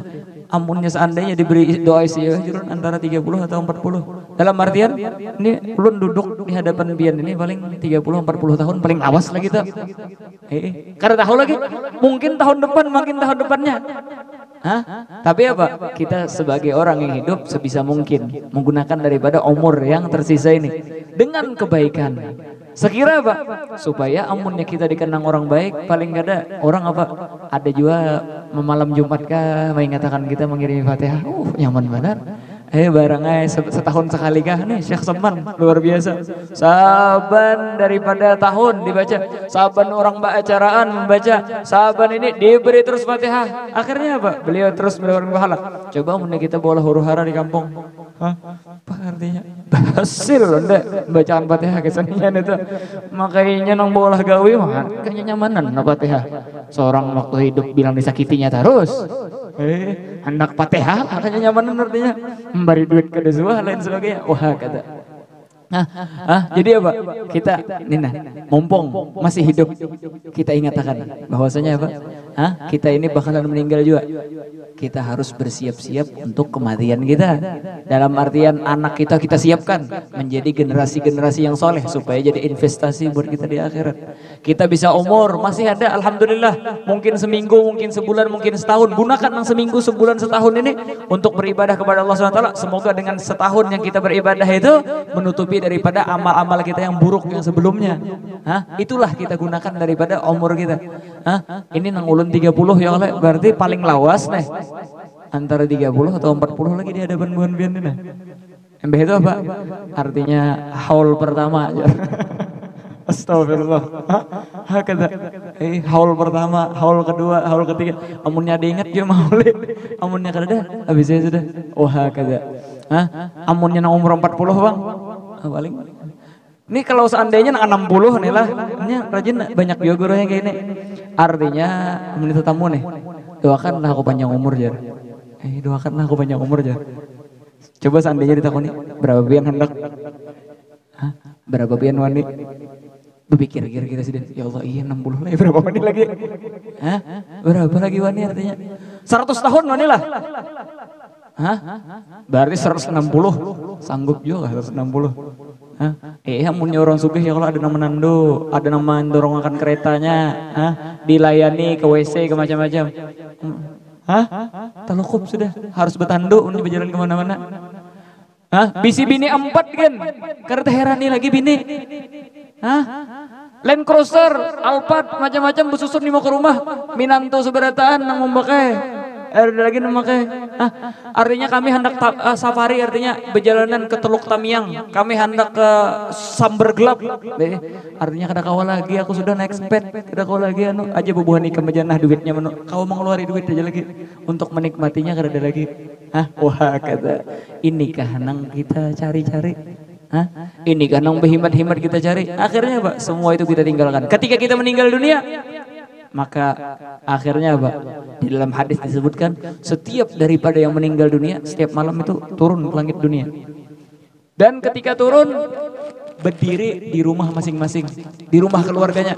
amunnya seandainya diberi doa istighfar jurun antara 30 atau 40. Dalam artian ini ulun duduk di hadapan pian ini paling 30 40 tahun paling awas lagi tuh. Karena tahu lagi mungkin tahun depan makin tahun depannya. Hah? Tapi apa? Kita sebagai orang yang hidup sebisa mungkin menggunakan daripada umur yang tersisa ini dengan kebaikan. Sekira apa? Supaya amunnya kita dikenang orang baik, paling gak ada orang apa? Ada juga malam Jumat kah mengatakan kita mengirimi Fatihah. Nyaman benar. Barangnya setahun sekali kah nih Syekh Seman luar biasa. Saban daripada tahun dibaca, saban orang acaraan membaca, saban ini diberi terus Fatihah. Akhirnya apa? Beliau terus mendapatkan pahala. Coba mungkin kita bawa huru-hara di kampung. Hah? Apa artinya? Hasil ndak bacaan Fatihah kesenian itu. Makanya nang bawa gawe mah kayaknya nyamanan na Fatihah. Seorang waktu hidup bilang disakitinya terus. Hendak Fatihah akhirnya nyamanan artinya memberi duit ke desua lain sebagainya. Wah kata. Jadi apa? Kita Nina, mumpung masih hidup kita ingatkan bahwasanya apa? Kita ini bakalan meninggal juga. Kita harus bersiap-siap untuk kematian kita. Dalam artian anak kita siapkan menjadi generasi-generasi yang soleh supaya jadi investasi buat kita di akhirat. Kita bisa umur masih ada, alhamdulillah. Mungkin seminggu, mungkin sebulan, mungkin setahun. Gunakan yang seminggu, sebulan, setahun ini untuk beribadah kepada Allah SWT. Semoga dengan setahun yang kita beribadah itu menutupi daripada amal-amal kita yang buruk yang sebelumnya. Itulah kita gunakan daripada umur kita. Ini nang ulun 30 ya oleh berarti paling lawas nih. Antara 30 atau 40 lagi di hadapan buan bian ini. Embeh itu apa? Artinya haul pertama aja. Astagfirullah. Kata, haul pertama, haul kedua, haul ketiga. Amunnya diingat dia maulid. Amunnya kada habis itu sudah. Wah kata. Amunnya nang umur 40 bang. Paling. Ini kalau seandainya nang 60 nih lah. Ini rajin banyak juga guru yang kayak ini. Artinya menit tamu nih. Doakanlah aku panjang umur jar. Doakanlah aku panjang umur jar. Coba seandainya ditakoni berapa pian hendak? Berapa pian wani? Berpikir kira-kira sudah. Ya Allah iya 60 lah. Berapa wani lagi? Berapa lagi wani artinya? 100 tahun wani lah. Berarti 160. Sanggup juga 160. Amunnya orang sugih ya kalau ada nama nando, ada nama dorong akan keretanya, dilayani ke WC ke macam-macam. Talukup sudah harus bertanduk untuk berjalan kemana-mana. Bisi bini 4 kan, karena herani lagi bini. Land Cruiser, Alphard macam-macam bersusun nih mau ke rumah, minanto seberataan nang memakai. Ada lagi memakai. Artinya kami hendak safari artinya perjalanan ke Teluk Tamiang. Kami hendak ke Samber Gelap. Artinya kada kawal lagi aku sudah naik seped. Kada kawal lagi aja bubuhan ikan majanah duitnya kau mengeluari duit aja lagi untuk menikmatinya kada ada lagi. Wah kata inikah nang kita cari-cari. Inikah nang berhimat-himat kita cari. Akhirnya Pak semua itu kita tinggalkan. Ketika kita meninggal dunia maka akhirnya apa? Di dalam hadis disebutkan setiap daripada yang meninggal dunia setiap malam itu turun ke langit dunia. Dan ketika turun berdiri di rumah masing-masing, di rumah keluarganya.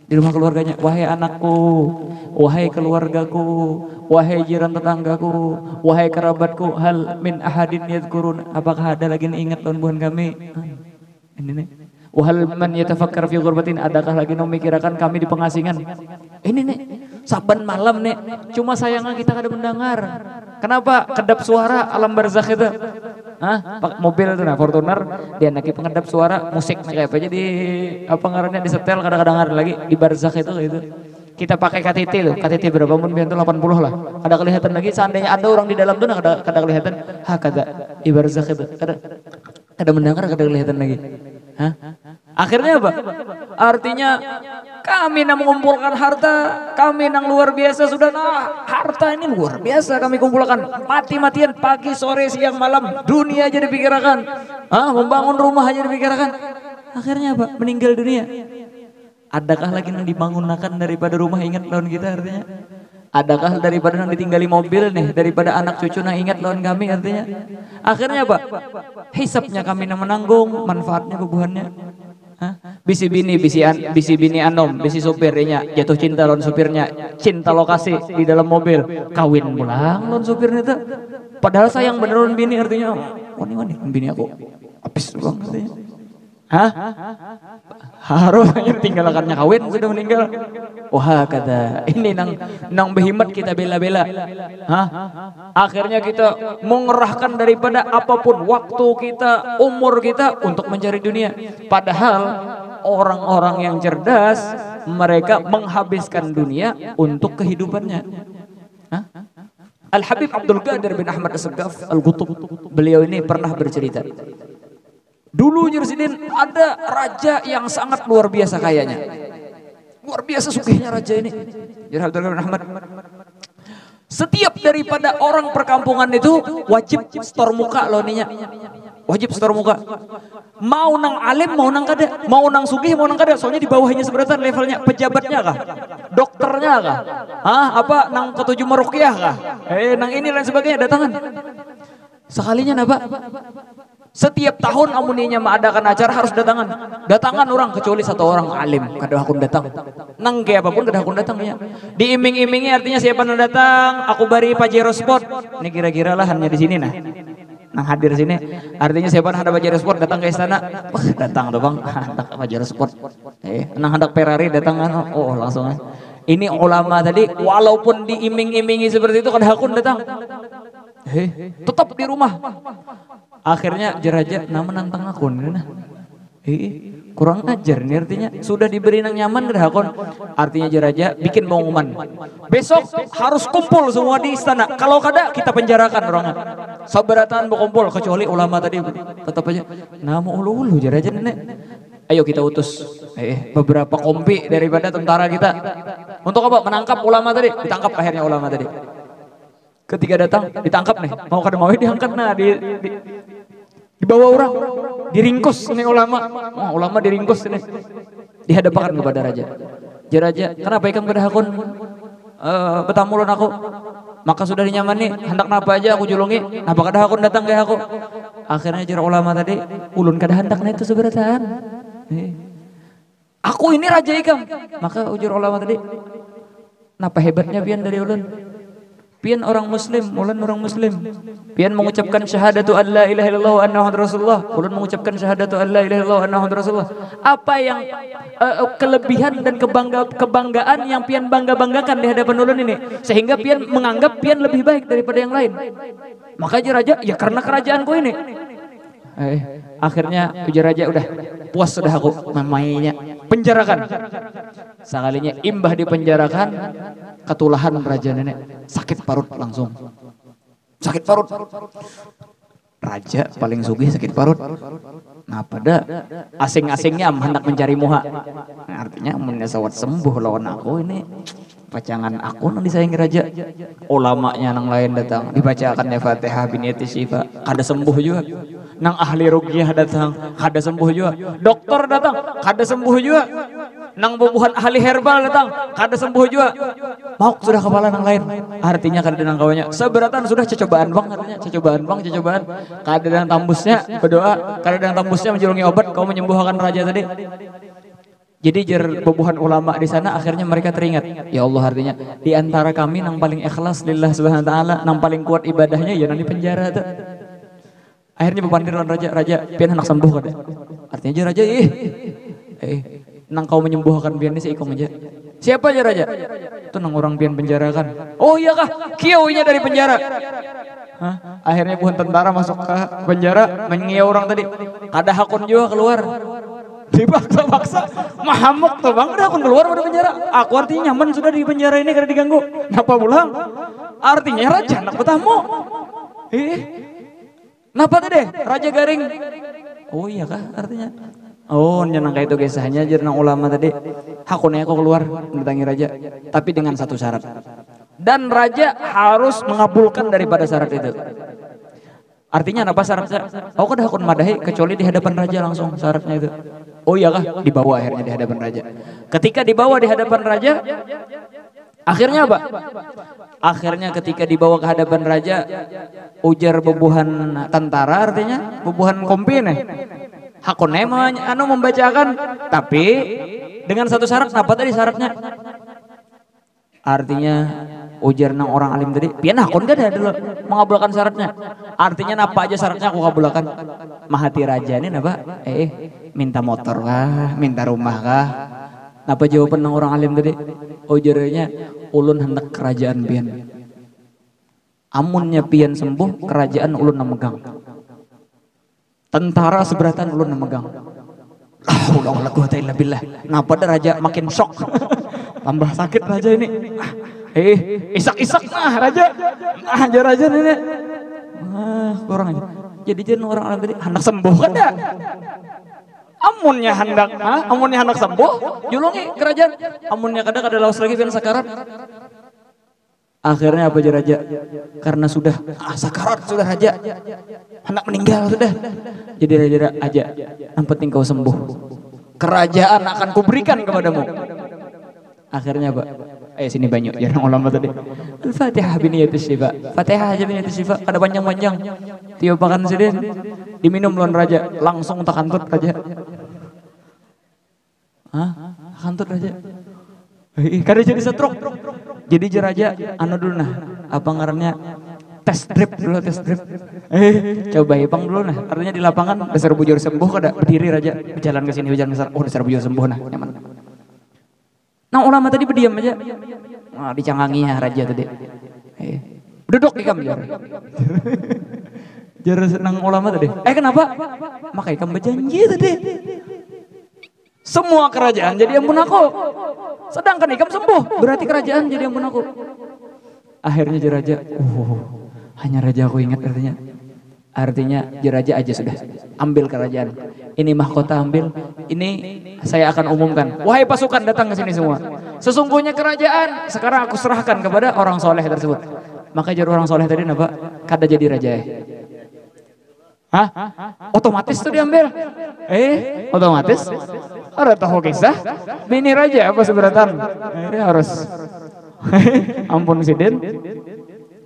Di rumah keluarganya, wahai anakku, wahai keluargaku, wahai jiran tetanggaku, wahai kerabatku, hal min ahadin yadhkurun, apakah ada lagi yang ingat Tuhan kami? Ini nih. Wahal man yatafakkar fi ghurbatin, adakah lagi memikirkan kami di pengasingan? Ini nih, saban malam nih, cuma sayangnya kita kada mendengar. Kenapa? Kedap suara alam barzakh itu. Pak mobil itu nah Fortuner, dia naki pengedap suara musik kayak apa jadi apa ngarannya di setel kadang-kadang ada lagi di barzakh itu gitu. Kita pakai KTT tuh, KTT berapa pun biar 80 lah. Ada kelihatan lagi seandainya ada orang di dalam tuh kada kelihatan. Kada di barzakh itu. Kada mendengar kada kelihatan lagi. Akhirnya apa? Artinya kami yang mengumpulkan harta, kami yang luar biasa sudah harta ini luar biasa kami kumpulkan mati-matian pagi, sore, siang, malam dunia aja dipikirkan, membangun rumah aja dipikirkan. Akhirnya apa? Meninggal dunia. Adakah lagi yang dibangunkan daripada rumah ingat lawan kita artinya? Adakah daripada yang ditinggali mobil nih, daripada anak cucu yang ingat lawan kami artinya? Akhirnya apa? Hisapnya kami yang menanggung, manfaatnya kebuhannya. Bisi bini anom, bisi supirnya jatuh cinta lawan supirnya, cinta lokasi di dalam mobil, kawin pulang lawan supirnya tuh. Padahal sayang bener lawan bini, artinya wani bini aku habis bang katanya. Hah? Harus tinggalkannya kawin sudah meninggal. Wah kata ini nang behimat kita bela-bela. Hah? Akhirnya kita mengerahkan daripada apapun waktu kita, umur kita untuk mencari dunia. Padahal orang-orang yang cerdas mereka menghabiskan dunia untuk kehidupannya. Hah? Al-Habib Abdul Qadir bin Ahmad As-Saqqaf Al-Qutub, beliau ini pernah bercerita. Dulu Jursidin ada raja yang sangat luar biasa kayanya. Luar biasa sugihnya raja ini. Jadi Abdul Qadir bin Ahmad. Setiap daripada orang perkampungan itu wajib setor muka loh ninya. Wajib setor muka. Mau nang alim, mau nang kada, mau nang sugih, mau nang kada. Soalnya di bawahnya seberatan levelnya, pejabatnya kah? Dokternya kah? Apa nang ketujuh meruqyah kah? Nang ini lain sebagainya datangan. Sekalinya napa? Setiap tahun amuninya mengadakan acara harus datangan orang kecuali satu orang alim kada hakun datang. Nang ke apapun kada hakun datang ya. Diiming-imingi artinya siapa yang datang, aku bari Pajero Sport. Ini kira-kira lah hanya di sini nah. Nang hadir sini artinya siapa yang ada Pajero Sport datang ke istana. Wah, datang tuh Bang, hendak Pajero Sport. Nang hendak Ferrari datang oh langsung. Ini ulama tadi walaupun diiming-imingi seperti itu kada hakun datang. Tetap di rumah. Akhirnya jeraja nama nantang aku nah. Kurang ajar nih artinya sudah diberi nang nyaman dah akun. Artinya jeraja bikin pengumuman. Besok harus kumpul semua di istana. Kalau kada kita penjarakan orangnya. Sabaratan berkumpul kecuali ulama tadi tetap aja. Nama ulu-ulu jeraja nenek. Ayo kita utus beberapa kompi daripada tentara kita. Untuk apa? Menangkap ulama tadi. Ditangkap akhirnya ulama tadi. Ketika datang ditangkap nih, mau kada mau diangkat nah dibawa orang, diringkus ini ulama, ulama diringkus ini, dihadapkan kepada raja. Raja, kenapa ikam kada hakun betamulun aku? Maka sudah dinyamani, hendak napa aja aku julungi, napa kada hakun datang ke aku? Akhirnya jera ulama tadi, ulun kada hendak na itu seberatan. Aku ini raja ikam, maka ujur ulama tadi, napa hebatnya pian dari ulun? Pian orang muslim, ulun orang muslim. Pian mengucapkan syahadatu an la ilaha illallah wa anna muhammadar rasulullah. Ulun mengucapkan syahadatu an la ilaha illallah wa anna muhammadar rasulullah. Apa yang kelebihan dan kebanggaan yang pian bangga-banggakan di hadapan ulun ini sehingga pian menganggap pian lebih baik daripada yang lain. Maka raja ya karena kerajaanku ini. Akhirnya ujar raja udah puas sudah aku mamainya penjarakan. Sekalinya imbah dipenjarakan ketulahan raja nenek sakit parut langsung. Sakit parut. Raja paling sugih sakit parut. Nah pada asing-asingnya hendak mencari muha. Nah, artinya menyesawat sembuh lawan aku ini. Pacangan aku nang disayangi raja. Ulamanya nang lain datang dibacakannya Fatihah biniyati syifa kada sembuh juga. Nang ahli ruqyah datang kada sembuh juga. Dokter datang kada sembuh juga. Nang bubuhan ahli herbal datang kada sembuh juga. Mau sudah kepala nang lain. Artinya kada nang kawannya. Seberatan sudah cecobaan bang artinya cecobaan. Kada nang tambusnya berdoa, kada nang tambusnya menjulungi obat kau menyembuhkan raja tadi. Jadi bubuhan ulama di sana akhirnya mereka teringat. Ya Allah artinya di antara kami nang paling ikhlas lillah subhanahu wa taala, nang paling kuat ibadahnya ya nang di penjara tuh. Akhirnya bepandiran raja pian hendak sembuh kada. Artinya raja nang kau menyembuhkan pian ini seikong aja. Siapa aja raja? Itu nang orang pian penjarakan. Oh iya kah? Kiaunya dari penjara. Hah? Akhirnya buhan tentara masuk ke penjara mengiau orang tadi. Kada hakun juga keluar. Dipaksa-paksa mahamuk tuh bang, udah aku keluar dari penjara. Aku artinya nyaman sudah di penjara ini karena diganggu. Napa pulang? Artinya raja nak bertamu. Napa tadi? Raja Garing. Oh iya kah artinya? Oh nyenang kayak itu kisahnya aja nang ulama tadi. Hakunnya aku keluar mendatangi raja, tapi dengan satu syarat. Dan raja harus mengabulkan daripada syarat itu. Artinya apa syaratnya? Oh kada hakun madahi kecuali di hadapan raja langsung syaratnya itu. Oh iya kah? Dibawa akhirnya di hadapan raja. Ketika dibawa di hadapan raja, akhirnya apa? Akhirnya ketika dibawa ke hadapan raja, ujar bubuhan tentara artinya bubuhan kompi nih. Hakone membacakan, tapi dengan satu syarat. Apa tadi syaratnya? Artinya ujar nang orang alim tadi, pian hakon gak ada dulu mengabulkan syaratnya. Artinya apa aja syaratnya aku kabulkan. Mahati raja ini apa? Minta motor kah, minta rumah kah? Napa jawaban nang orang alim tadi? Ujarnya ulun hendak kerajaan pian. Amunnya pian sembuh, kerajaan ulun megang. Tentara seberatan ulun megang. Allahu quwwata illa billah. Napa ada raja makin shock. Tambah sakit raja ini. Isak-isak raja. Aja raja ini. Kurang aja. Jadi jangan orang alim tadi hendak sembuh kan ya? Amunnya hendak sembuh, julungi kerajaan. Amunnya kada lawas lagi pian sakarat. Akhirnya apa aja raja? Karena sudah sakarat sudah raja. Hendak meninggal sudah. Jadi raja aja, yang penting kau sembuh. Kerajaan akan kuberikan kepadamu. Akhirnya Pak, sini banyak jarang ulama tadi. Al-Fatihah biniyatis syifa. Fatihah aja biniyatis syifa, kada panjang-panjang. Tiap makan sedih, diminum lawan raja, langsung tak kantut raja. Kantut raja. Kada jadi stroke. Jadi raja dulu nah, apa ngarannya? Tes drip dulu, tes drip. Coba ipang dulu nah. Artinya di lapangan dasar bujur sembuh kada berdiri raja, berjalan ke sini berjalan ke sana. Oh, dasar bujur sembuh nah, nyaman. Nah ulama tadi berdiam aja. Dicanggangi ya raja tadi. Duduk di kamar. Jar senang ulama tadi. Kenapa? Maka ikam berjanji tadi. Semua kerajaan jadi ampun aku. Sedangkan ikam sembuh, berarti kerajaan jadi ampun aku. Akhirnya raja, hanya raja aku ingat artinya raja aja sudah ambil kerajaan. Ini mahkota ambil, ini saya akan umumkan. Wahai pasukan datang ke sini semua. Sesungguhnya kerajaan sekarang aku serahkan kepada orang soleh tersebut. Maka jadi orang soleh tadi apa? Kada jadi raja ya. Otomatis tuh diambil. Otomatis. Ada tahu kisah? Bini raja apa seberatan? Harus. Ampun sidin.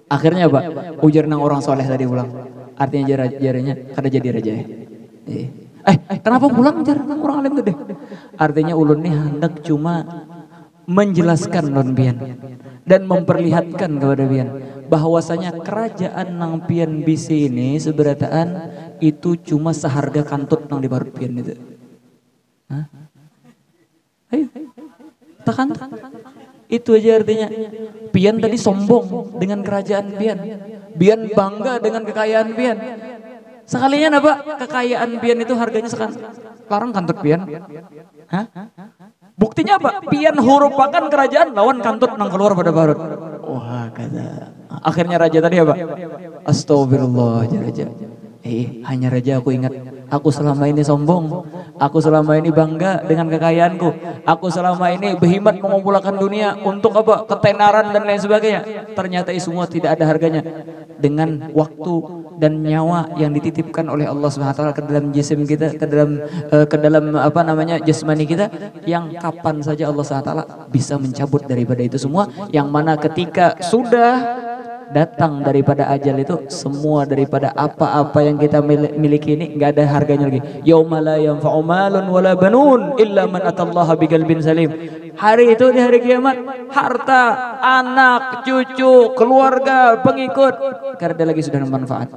Akhirnya apa? Ujar nang orang soleh tadi pulang. Artinya jaranya kada jadi raja ya. Kenapa pulang jar nang orang alim gede? Artinya ulun nih hendak cuma menjelaskan non pian dan memperlihatkan kepada pian bahwasanya kerajaan nang pian bisi ini seberataan itu cuma seharga kantut nang di barut pian itu. Ayo, tekan. Itu aja artinya. Pian tadi sombong dengan kerajaan pian. Pian bangga dengan kekayaan pian. Sekalinya apa? Kekayaan pian itu harganya larang kantut pian. Buktinya apa? Pian hurupakan kerajaan lawan kantut nang keluar pada barut. Wah kata. Akhirnya raja tadi apa? Astagfirullah raja. Hanya raja aku ingat. Aku selama ini sombong. Aku selama ini bangga dengan kekayaanku. Aku selama ini berhimmat mengumpulkan dunia untuk apa? Ketenaran dan lain sebagainya. Ternyata semua tidak ada harganya dengan waktu dan nyawa yang dititipkan oleh Allah SWT ke dalam jisim kita, ke dalam apa namanya jasmani kita, yang kapan saja Allah SWT bisa mencabut daripada itu semua, yang mana ketika sudah datang daripada ajal itu semua daripada apa-apa yang kita miliki ini nggak ada harganya lagi. Yauma la yanfa'u malun wala banun illa man atallaha biqalbin salim. Hari itu di hari kiamat, harta, anak, cucu, keluarga, pengikut karena lagi sudah bermanfaat.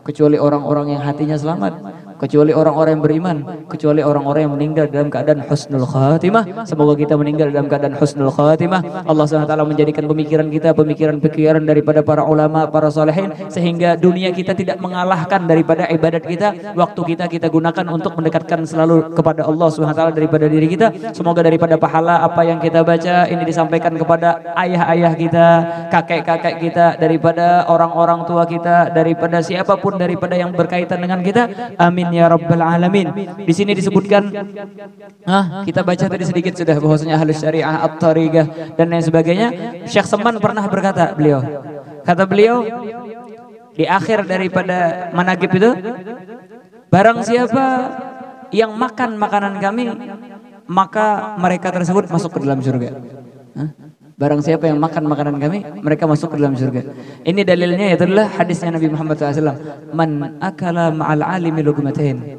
Kecuali orang-orang yang hatinya selamat, kecuali orang-orang yang beriman, kecuali orang-orang yang meninggal dalam keadaan husnul khatimah. Semoga kita meninggal dalam keadaan husnul khatimah. Allah SWT menjadikan pemikiran kita pemikiran-pemikiran daripada para ulama, para solehin, sehingga dunia kita tidak mengalahkan daripada ibadat kita. Waktu kita gunakan untuk mendekatkan selalu kepada Allah SWT daripada diri kita. Semoga daripada pahala apa yang kita baca ini disampaikan kepada ayah-ayah kita, kakek-kakek kita, daripada orang-orang tua kita, daripada siapapun daripada yang berkaitan dengan kita. Amin ya rabbal alamin. Di sini disebutkan, kita baca tadi sedikit sudah bahwasanya ahlus syariah, at-tariqah dan lain sebagainya. Syekh Seman pernah berkata, kata beliau di akhir daripada manaqib itu, barang siapa yang makan makanan kami maka mereka tersebut masuk ke dalam surga. Barang siapa yang makan makanan kami, mereka masuk ke dalam surga. Ini dalilnya yaitu adalah hadisnya Nabi Muhammad SAW. Man akala ma'al alimi lugmatain.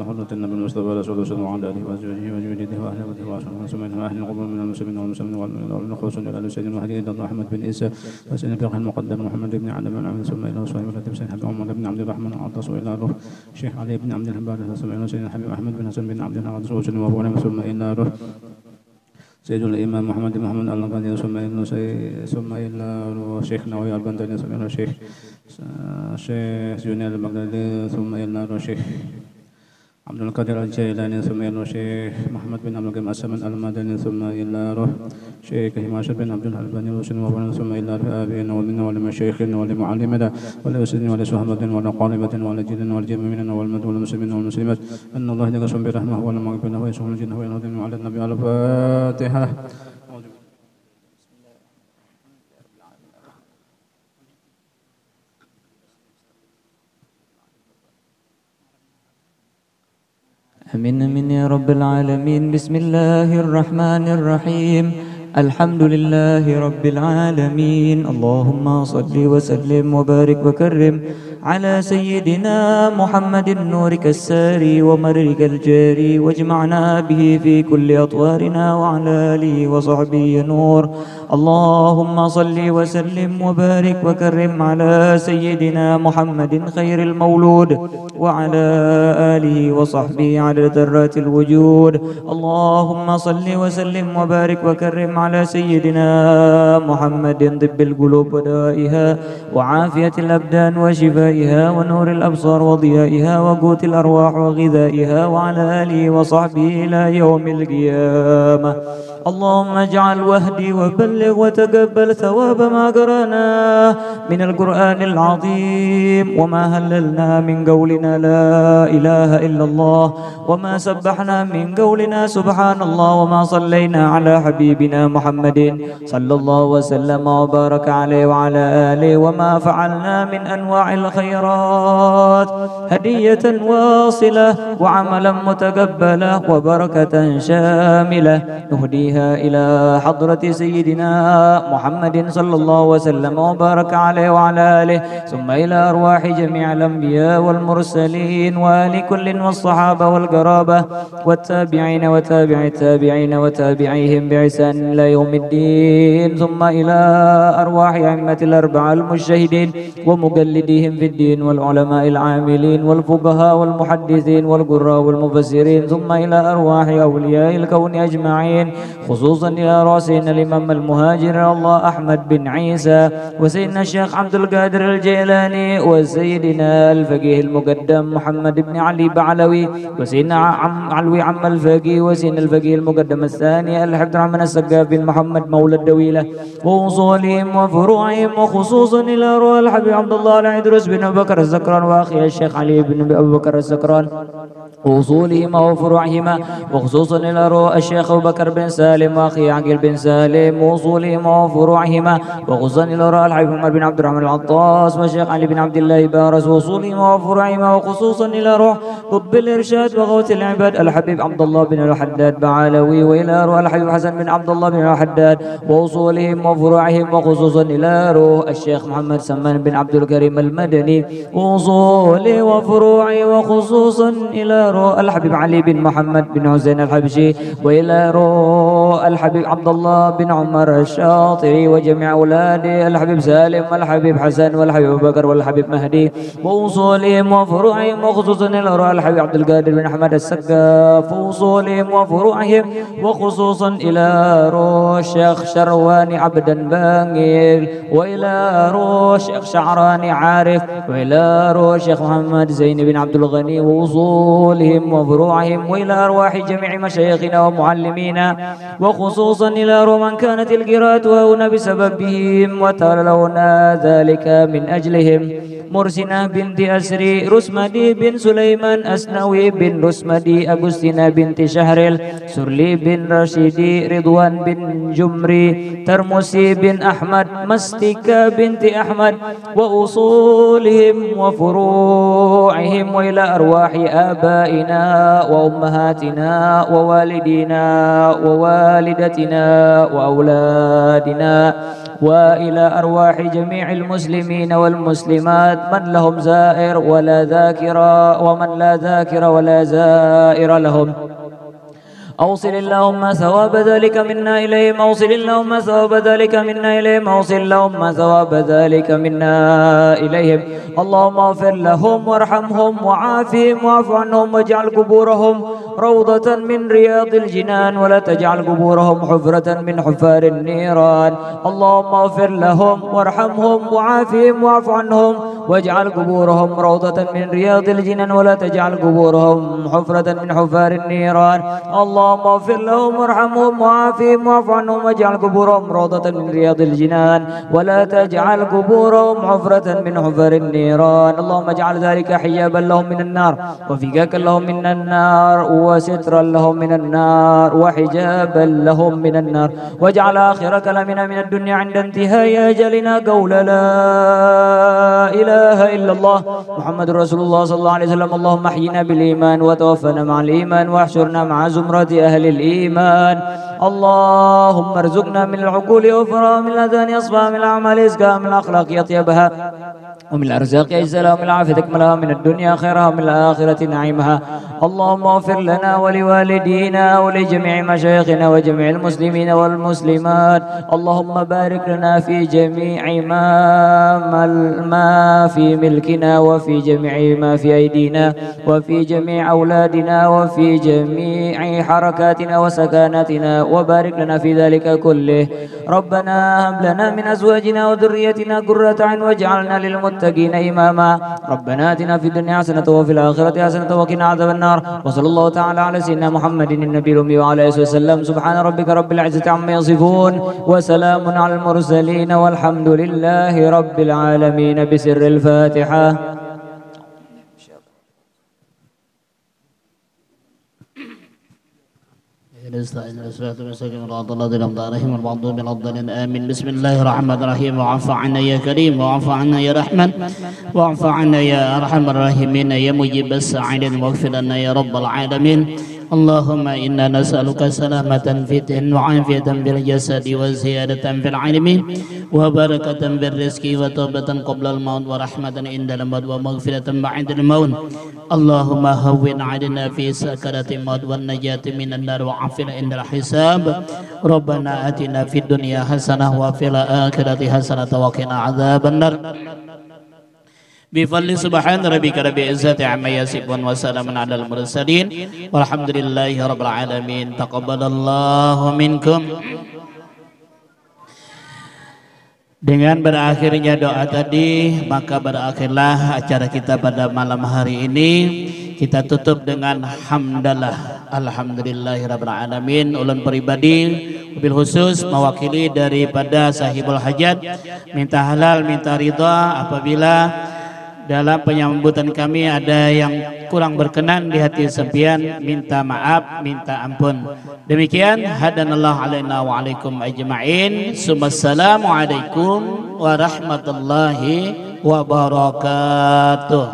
كل حضرة النبي المصطفى رسول الله صلى الله عليه وأزواجه وجوده وأهله وأصحابه وسمعه وأهل القبور من المسلمين والمسلمين والمؤمنين خصوصا إلى سيدنا المهدي الله أحمد بن عيسى وسيدنا الفقيه المقدم محمد بن علي بن عبد ثم إلى صاحب الرتب سيدنا حبيب عمر بن عبد الرحمن العطاس وإلى روح الشيخ علي بن عبد الحبار ثم إلى سيدنا الحبيب أحمد بن حسن بن عبد العزيز وسلم وأبونا ثم إلى روح سيد الإمام محمد بن محمد الغالي ثم إلى شيخ نووي البندري ثم إلى شيخ جنيد البغدادي ثم إلى شيخ عبد القادر الجيلاني ثم إلى شيخ محمد بن عبد القيم السمن المدني ثم إلى شيخ هماشة بن عبد الحلباني وسلم ثم إلى آبائنا ومنا ولمشايخنا ولمعلمنا ولأسدنا ولصحبة ولقالبة ولجيل والجميعين والمد والمسلمين والمسلمات أن الله يقسم برحمه ولمغفرة ويسوع الجنة وينهضم على النبي على الفاتحة. آمين آمين يا رب العالمين. بسم الله الرحمن الرحيم. الحمد لله رب العالمين. اللهم صل وسلم وبارك وكرم على سيدنا محمد نورك الساري ومرك الجاري واجمعنا به في كل أطوارنا وعلى آله وصحبه نور. اللهم صل وسلم وبارك وكرم على سيدنا محمد خير المولود وعلى آله وصحبه عدد ذرات الوجود. اللهم صل وسلم وبارك وكرم على سيدنا محمد طب القلوب ودائها وعافية الأبدان وشفائها ونور الأبصار وضيائها وقوت الأرواح وغذائها وعلى آله وصحبه إلى يوم القيامة. اللهم اجعل وهدي وبلغ وتقبل ثواب ما قرأناه من القرآن العظيم وما هللنا من قولنا لا إله إلا الله وما سبحنا من قولنا سبحان الله وما صلينا على حبيبنا محمد صلى الله وسلم وبارك عليه وعلى آله وما فعلنا من أنواع الخيرات هدية واصلة وعملا متقبلا وبركة شاملة نهديها إلى حضرة سيدنا محمد صلى الله وسلم وبارك عليه وعلى آله ثم إلى أرواح جميع الأنبياء والمرسلين وآل كل والصحابة والقرابة والتابعين وتابع التابعين وتابعيهم بإحسان إلى يوم الدين ثم إلى أرواح أئمة الأربعة المجتهدين ومقلديهم في الدين والعلماء العاملين والفقهاء والمحدثين والقراء والمفسرين ثم إلى أرواح أولياء الكون أجمعين خصوصا إلى رأسنا الإمام المهاجر الله أحمد بن عيسى وسيدنا الشيخ عبد القادر الجيلاني وسيدنا الفقيه المقدم محمد بن علي بعلوي وسيدنا علوي عم الفقيه وسيدنا الفقيه المقدم الثاني الحبد الرحمن السقافي محمد مولى الدويلة وأصولهم وفروعهم وخصوصا إلى روح الحبيب عبد الله العيدروس بن أبو بكر الزكران وأخي الشيخ علي بن أبو بكر الزكران وأصولهما وفروعهما وخصوصا إلى روح الشيخ أبو بكر بن سالم وأخي عقيل بن سالم وأصولهما وفروعهما وخصوصا إلى روح الحبيب عمر بن عبد الرحمن العطاس والشيخ علي بن عبد الله بارز وأصولهما وفروعهما وخصوصا إلى روح قطب الإرشاد وغوث العباد الحبيب عبد الله بن الحداد بعلوي وإلى روح الحبيب حسن بن عبد الله بن الحداد وأصولهم وفروعهم وخصوصا إلى روح الشيخ محمد سمان بن عبد الكريم المدني وأصوله وفروعه وخصوصا إلى روح الحبيب علي بن محمد بن حسين الحبشي وإلى روح الحبيب عبد الله بن عمر الشاطري وجميع أولاده الحبيب سالم والحبيب حسن والحبيب أبو بكر والحبيب مهدي وأصولهم وفروعهم وخصوصا إلى روح الحبيب عبد القادر بن أحمد السقاف وأصولهم وفروعهم وخصوصا إلى روح الشيخ شرواني عبدا بانيل وإلى روح الشيخ شعراني عارف وإلى روح الشيخ محمد زين بن عبد الغني وأصولهم وفروعهم وإلى أرواح جميع مشايخنا ومعلمينا وخصوصا إلى روح من كانت القراءة هنا بسببهم وتلونا ذلك من أجلهم مرسنة بنت أسري رسمدي بن سليمان أسنوي بن رسمدي أغسطينة بنت شهرل سرلي بن رشيدي رضوان بن جمري ترمسي بن أحمد مستكة بنت أحمد وأصولهم وفروعهم وإلى أرواح آبائنا وأمهاتنا ووالدينا ووالدتنا وأولادنا وإلى أرواح جميع المسلمين والمسلمات من لهم زائر ولا ذاكر ومن لا ذاكر ولا زائر لهم. أوصل اللهم ثواب ذلك منا إليهم، أوصل اللهم ثواب ذلك منا إليهم، أوصل اللهم ثواب ذلك منا إليهم. اللهم اغفر لهم وارحمهم وعافهم واعف عنهم واجعل قبورهم روضة من رياض الجنان ولا تجعل قبورهم حفرة من حفار النيران. اللهم اغفر لهم وارحمهم وعافهم واعف عنهم واجعل قبورهم روضة من رياض الجنان ولا تجعل قبورهم حفرة من حفار النيران. اللهم اغفر لهم وارحمهم وعافهم واعف عنهم واجعل قبورهم روضة من رياض الجنان ولا تجعل قبورهم حفرة من حفر النيران. اللهم اجعل ذلك حجابا لهم من النار وفكاكا لهم من النار وسترا لهم من النار وحجابا لهم من النار. واجعل آخر كلامنا من الدنيا عند انتهاء أجلنا قول لا إله إلا الله محمد رسول الله صلى الله عليه وسلم. اللهم احينا بالإيمان وتوفنا مع الإيمان واحشرنا مع زمرة أهل الإيمان. اللهم ارزقنا من العقول وفرا من الأذان أصفى من الأعمال إزكاها من الأخلاق يطيبها ومن الأرزاق أجزلها ومن العافية تكملها من الدنيا خيرها ومن الآخرة نعيمها. اللهم اغفر لنا ولوالدينا ولجميع مشايخنا وجميع المسلمين والمسلمات. اللهم بارك لنا في جميع ما في ملكنا وفي جميع ما في أيدينا وفي جميع أولادنا وفي جميع حركاتنا وسكناتنا وبارك لنا في ذلك كله. ربنا هب لنا من أزواجنا وذريتنا قرة أعين واجعلنا للمتقين إماما. ربنا آتنا في الدنيا حسنة وفي الآخرة حسنة وقنا عذاب النار. وصلى الله تعالى على سيدنا محمد النبي الأمي وعلى آله وسلم. سبحان ربك رب العزة عما يصفون وسلام على المرسلين والحمد لله رب العالمين. بسر الفاتحة. آمين. بسم الله الرحمن الرحيم. واعف عنا يا كريم واعف عنا يا رحمن واعف عنا يا أرحم الراحمين يا مجيب السعيد واغفر لنا يا رب العالمين. اللهم إنا نسألك سلامة في الدين وعافية في الجسد وزيادة في العلم وبركة في الرزق وتوبة قبل الموت ورحمة عند الموت ومغفرة بعد الموت. اللهم هون علينا في سكرة الموت والنجاة من النار وعافنا عند الحساب. ربنا آتنا في الدنيا حسنة وفي الآخرة حسنة وقنا عذاب النار. بفضل سبحان ربك رب العزة عما يصفون وسلام على المرسلين والحمد لله رب العالمين. Taqabbalallahu minkum. Dengan berakhirnya doa tadi, maka berakhirlah acara kita pada malam hari ini. Kita tutup dengan hamdalah, alhamdulillahirabbil alamin. Ulun pribadi bil khusus mewakili daripada sahibul hajat minta halal minta ridha apabila dalam penyambutan kami ada yang kurang berkenan di hati sempian, minta maaf, minta ampun. Demikian hadanallahu alaina wa alaikum ajma'in. Assalamualaikum warahmatullahi wabarakatuh.